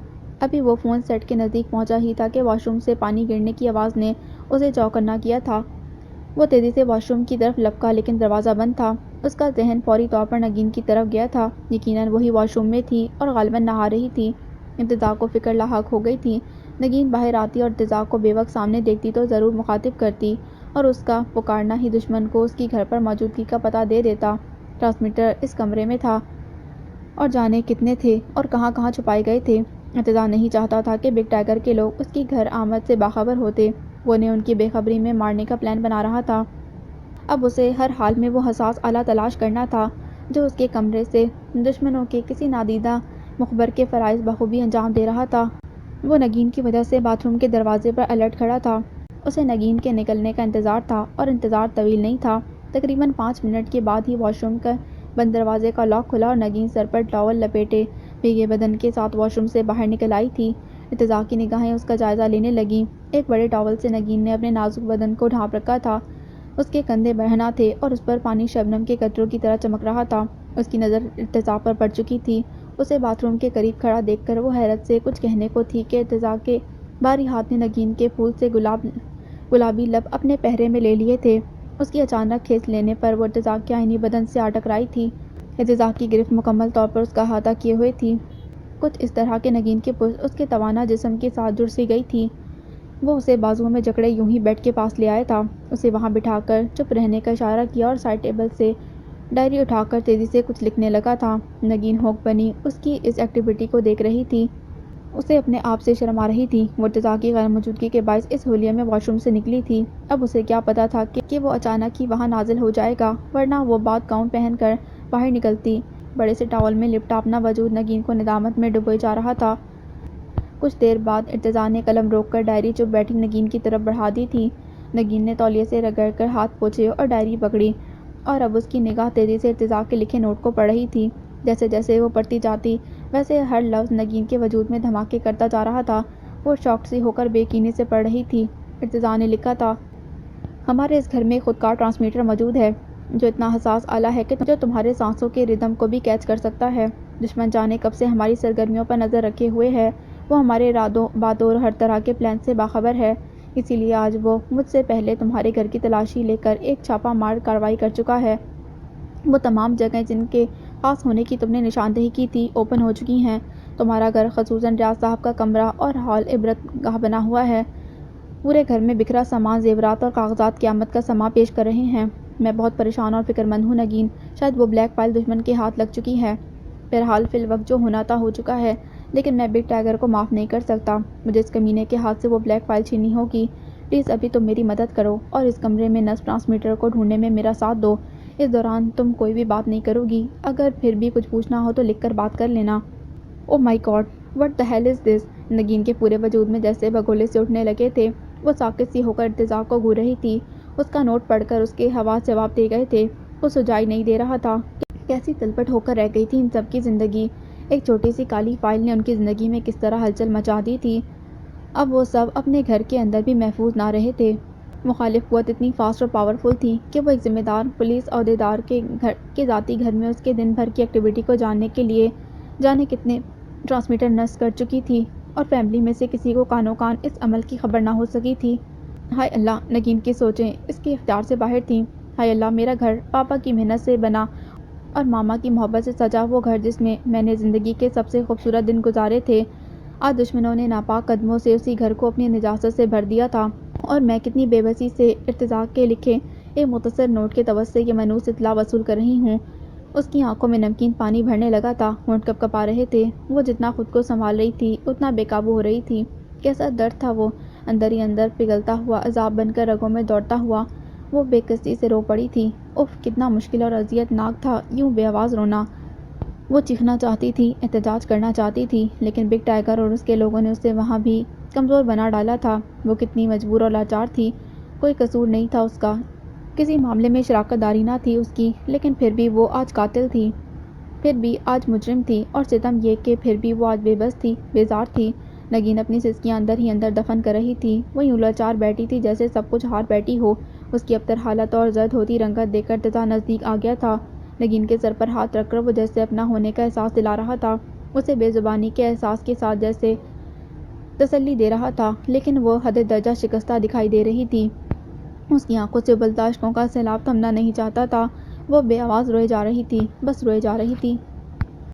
ابھی وہ فون سیٹ کے نزدیک پہنچا ہی تھا کہ واش روم سے پانی گرنے کی آواز نے اسے چوکنا کیا تھا۔ وہ تیزی سے واش روم کی طرف لپکا، لیکن دروازہ بند تھا۔ اس کا ذہن فوری طور پر نگین کی طرف گیا تھا۔ یقیناً وہی واش روم میں تھی اور غالباً نہا رہی تھی۔ ارتضیٰ کو فکر لاحق ہو گئی تھی۔ نگین باہر آتی اور ارتضیٰ کو بے وقت سامنے دیکھتی تو ضرور مخاطب کرتی، اور اس کا پکارنا ہی دشمن کو اس کی گھر پر موجودگی کا پتہ دے دیتا۔ ٹرانسمیٹر اس کمرے میں تھا، اور جانے کتنے تھے اور کہاں کہاں چھپائے گئے تھے۔ ارتضیٰ نہیں چاہتا تھا کہ بگ ٹائیگر کے لوگ اس کی گھر آمد سے باخبر ہوتے۔ وہ انہیں ان کی بے خبری میں مارنے کا پلان بنا رہا تھا۔ اب اسے ہر حال میں وہ حساس آلہ تلاش کرنا تھا جو اس کے کمرے سے دشمنوں کے کسی نادیدہ مخبر کے فرائض بخوبی انجام دے رہا تھا۔ وہ نگین کی وجہ سے باتھ روم کے دروازے پر الرٹ کھڑا تھا۔ اسے نگین کے نکلنے کا انتظار تھا، اور انتظار طویل نہیں تھا۔ تقریباً 5 منٹ کے بعد ہی واش روم کا بند دروازے کا لاک کھلا اور نگین سر پر ٹاول لپیٹے بھیگے بدن کے ساتھ واش روم سے باہر نکل آئی تھی۔ ارتضیٰ کی نگاہیں اس کا جائزہ لینے لگیں۔ ایک بڑے ٹاول سے نگین نے اپنے نازک بدن کو ڈھانپ رکھا تھا۔ اس کے کندھے برہنہ تھے اور اس پر پانی شبنم کے قطروں کی طرح چمک رہا تھا۔ اس کی نظر ارتضیٰ پر پڑ چکی تھی۔ اسے باتھ روم کے قریب کھڑا دیکھ کر وہ حیرت سے کچھ کہنے کو تھی کہ ارتضیٰ کے بھاری ہاتھ نے نگین کے پھول سے گلابی لب اپنے پہرے میں لے لیے تھے۔ اس کی اچانک کھینچ لینے پر وہ ارتضیٰ کے آئینی بدن سے آ ٹکرائی تھی۔ ارتضیٰ کی گرفت مکمل طور پر اس کا احاطہ کیے ہوئے تھی۔ کچھ اس طرح کہ نگین کی پشت اس کے توانا جسم کے ساتھ جڑ سی گئی تھی۔ وہ اسے بازوؤں میں جکڑے یوں ہی بیڈ کے پاس لے آیا تھا۔ اسے وہاں بٹھا کر چپ رہنے کا اشارہ کیا اور سائڈ ٹیبل سے ڈائری اٹھا کر تیزی سے کچھ لکھنے لگا تھا۔ نگین ہوک بنی اس کی اس ایکٹیویٹی کو دیکھ رہی تھی۔ اسے اپنے آپ سے شرم آ رہی تھی۔ وہ ارتضیٰ کی غیر موجودگی کے باعث اس حلیے میں واش روم سے نکلی تھی۔ اب اسے کیا پتہ تھا کہ وہ اچانک ہی وہاں نازل ہو جائے گا، ورنہ وہ بات گاؤن پہن کر باہر نکلتی۔ بڑے سے ٹاول میں لپٹا اپنا وجود نگین کو ندامت میں ڈبوئے جا رہا تھا۔ کچھ دیر بعد ارتضیٰ نے قلم روک کر ڈائری چپ بیٹھی نگین کی طرف بڑھا دی تھی۔ نگین نے تولیے سے رگڑ کر ہاتھ پوچھے اور ڈائری پکڑی، اور اب اس کی نگاہ تیزی سے ارتضیٰ کے لکھے نوٹ کو پڑھ رہی تھی۔ جیسے جیسے وہ پڑھتی جاتی ویسے ہر لفظ نگین کے وجود میں دھماکے کرتا جا رہا تھا۔ وہ شاکڈ سی ہو کر بے یقینی سے پڑھ رہی تھی۔ ارتضیٰ نے لکھا تھا، ہمارے اس گھر میں خودکار ٹرانسمیٹر موجود ہے جو اتنا حساس آلہ ہے کہ جو تمہارے سانسوں کے ردم کو بھی کیچ کر سکتا ہے۔ دشمن جانے کب سے ہماری سرگرمیوں پر نظر رکھے ہوئے ہے۔ وہ ہمارے ارادوں، باتوں اور ہر طرح کے پلان سے باخبر ہے۔ اسی لیے آج وہ مجھ سے پہلے تمہارے گھر کی تلاشی لے کر ایک چھاپہ مار کارروائی کر چکا ہے۔ وہ تمام جگہیں جن کے خاص ہونے کی تم نے نشاندہی کی تھی اوپن ہو چکی ہیں۔ تمہارا گھر، خصوصاً ریاض صاحب کا کمرہ اور ہال عبرت گاہ بنا ہوا ہے۔ پورے گھر میں بکھرا سامان، زیورات اور کاغذات قیامت کا سماں پیش کر رہے ہیں۔ میں بہت پریشان اور فکر مند ہوں نگین۔ شاید وہ بلیک فائل دشمن کے ہاتھ لگ چکی ہے۔ بہرحال فی الوقت جو ہونا تھا ہو چکا ہے، لیکن میں بگ ٹائیگر کو معاف نہیں کر سکتا۔ مجھے اس کمینے کے ہاتھ سے وہ بلیک فائل چھیننی ہوگی۔ پلیز ابھی تم میری مدد کرو اور اس کمرے میں نصب ٹرانسمیٹر کو ڈھونڈنے میں میرا ساتھ دو۔ اس دوران تم کوئی بھی بات نہیں کرو گی۔ اگر پھر بھی کچھ پوچھنا ہو تو لکھ کر بات کر لینا۔ Oh my God, what the hell is this? Nageen کے پورے وجود میں جیسے بگولے سے اٹھنے لگے تھے۔ وہ ساکت سی ہو کر ارتضیٰ کو گھور رہی تھی۔ اس کا نوٹ پڑھ کر اس کے حواس جواب دے گئے تھے۔ وہ سجائی نہیں دے رہا تھا۔ کیسی تلپٹ ہو کر رہ گئی تھی ان سب کی زندگی۔ ایک چھوٹی سی کالی فائل نے ان کی زندگی میں کس طرح ہلچل مچا دی تھی۔ اب وہ سب اپنے گھر کے اندر بھی محفوظ نہ رہے تھے۔ مخالف قوت اتنی فاسٹ اور پاورفل تھی کہ وہ ایک ذمہ دار پولیس عہدیدار کے ذاتی گھر میں اس کے دن بھر کی ایکٹیویٹی کو جاننے کے لیے جانے کتنے ٹرانسمیٹر نصب کر چکی تھی، اور فیملی میں سے کسی کو کانوں کان اس عمل کی خبر نہ ہو سکی تھی۔ ہائے اللہ، نگین کی سوچیں اس کے اختیار سے باہر تھیں۔ ہائے اللہ، میرا گھر، پاپا کی محنت سے بنا اور ماما کی محبت سے سجا وہ گھر جس میں میں نے زندگی کے سب سے خوبصورت دن گزارے تھے، آج دشمنوں نے ناپاک قدموں سے اسی گھر کو اپنی نجاست سے بھر دیا تھا، اور میں کتنی بے بسی سے ارتضیٰ کے لکھے ایک مختصر نوٹ کے توسط سے یہ منحوس اطلاع وصول کر رہی ہوں۔ اس کی آنکھوں میں نمکین پانی بھرنے لگا تھا، ہونٹ کپکپا رہے تھے۔ وہ جتنا خود کو سنبھال رہی تھی اتنا بے قابو ہو رہی تھی۔ کیسا درد تھا وہ، اندر ہی اندر پگھلتا ہوا، عذاب بن کر رگوں میں دوڑتا ہوا۔ وہ بے کسی سے رو پڑی تھی۔ اف، کتنا مشکل اور اذیت ناک تھا یوں بے آواز رونا۔ وہ چیخنا چاہتی تھی، احتجاج کرنا چاہتی تھی، لیکن بگ ٹائیگر اور اس کے لوگوں نے اسے وہاں بھی کمزور بنا ڈالا تھا۔ وہ کتنی مجبور اور لاچار تھی، کوئی قصور نہیں تھا اس کا، کسی معاملے میں شراکت داری نہ تھی اس کی، لیکن پھر بھی وہ آج قاتل تھی، پھر بھی آج مجرم تھی، اور ستم یہ کہ پھر بھی وہ آج بے بس تھی، بیزار تھی۔ نگین اپنی سسکیاں اندر ہی اندر دفن کر رہی تھی۔ وہ یوں لاچار بیٹھی تھی جیسے سب کچھ ہار بیٹھی ہو۔ اس کی ابتر حالت اور زرد ہوتی رنگت دیکھ کر تزا نزدیک آ گیا تھا۔ نگین کے سر پر ہاتھ رکھ کر وہ جیسے اپنا ہونے کا احساس دلا رہا تھا، اسے بے زبانی کے احساس کے ساتھ جیسے تسلی دے رہا تھا، لیکن وہ حد درجہ شکستہ دکھائی دے رہی تھی۔ اس کی آنکھوں سے ابلتا اشکوں کا سیلاب تھمنا نہیں چاہتا تھا۔ وہ بے آواز روئے جا رہی تھی، بس روئے جا رہی تھی۔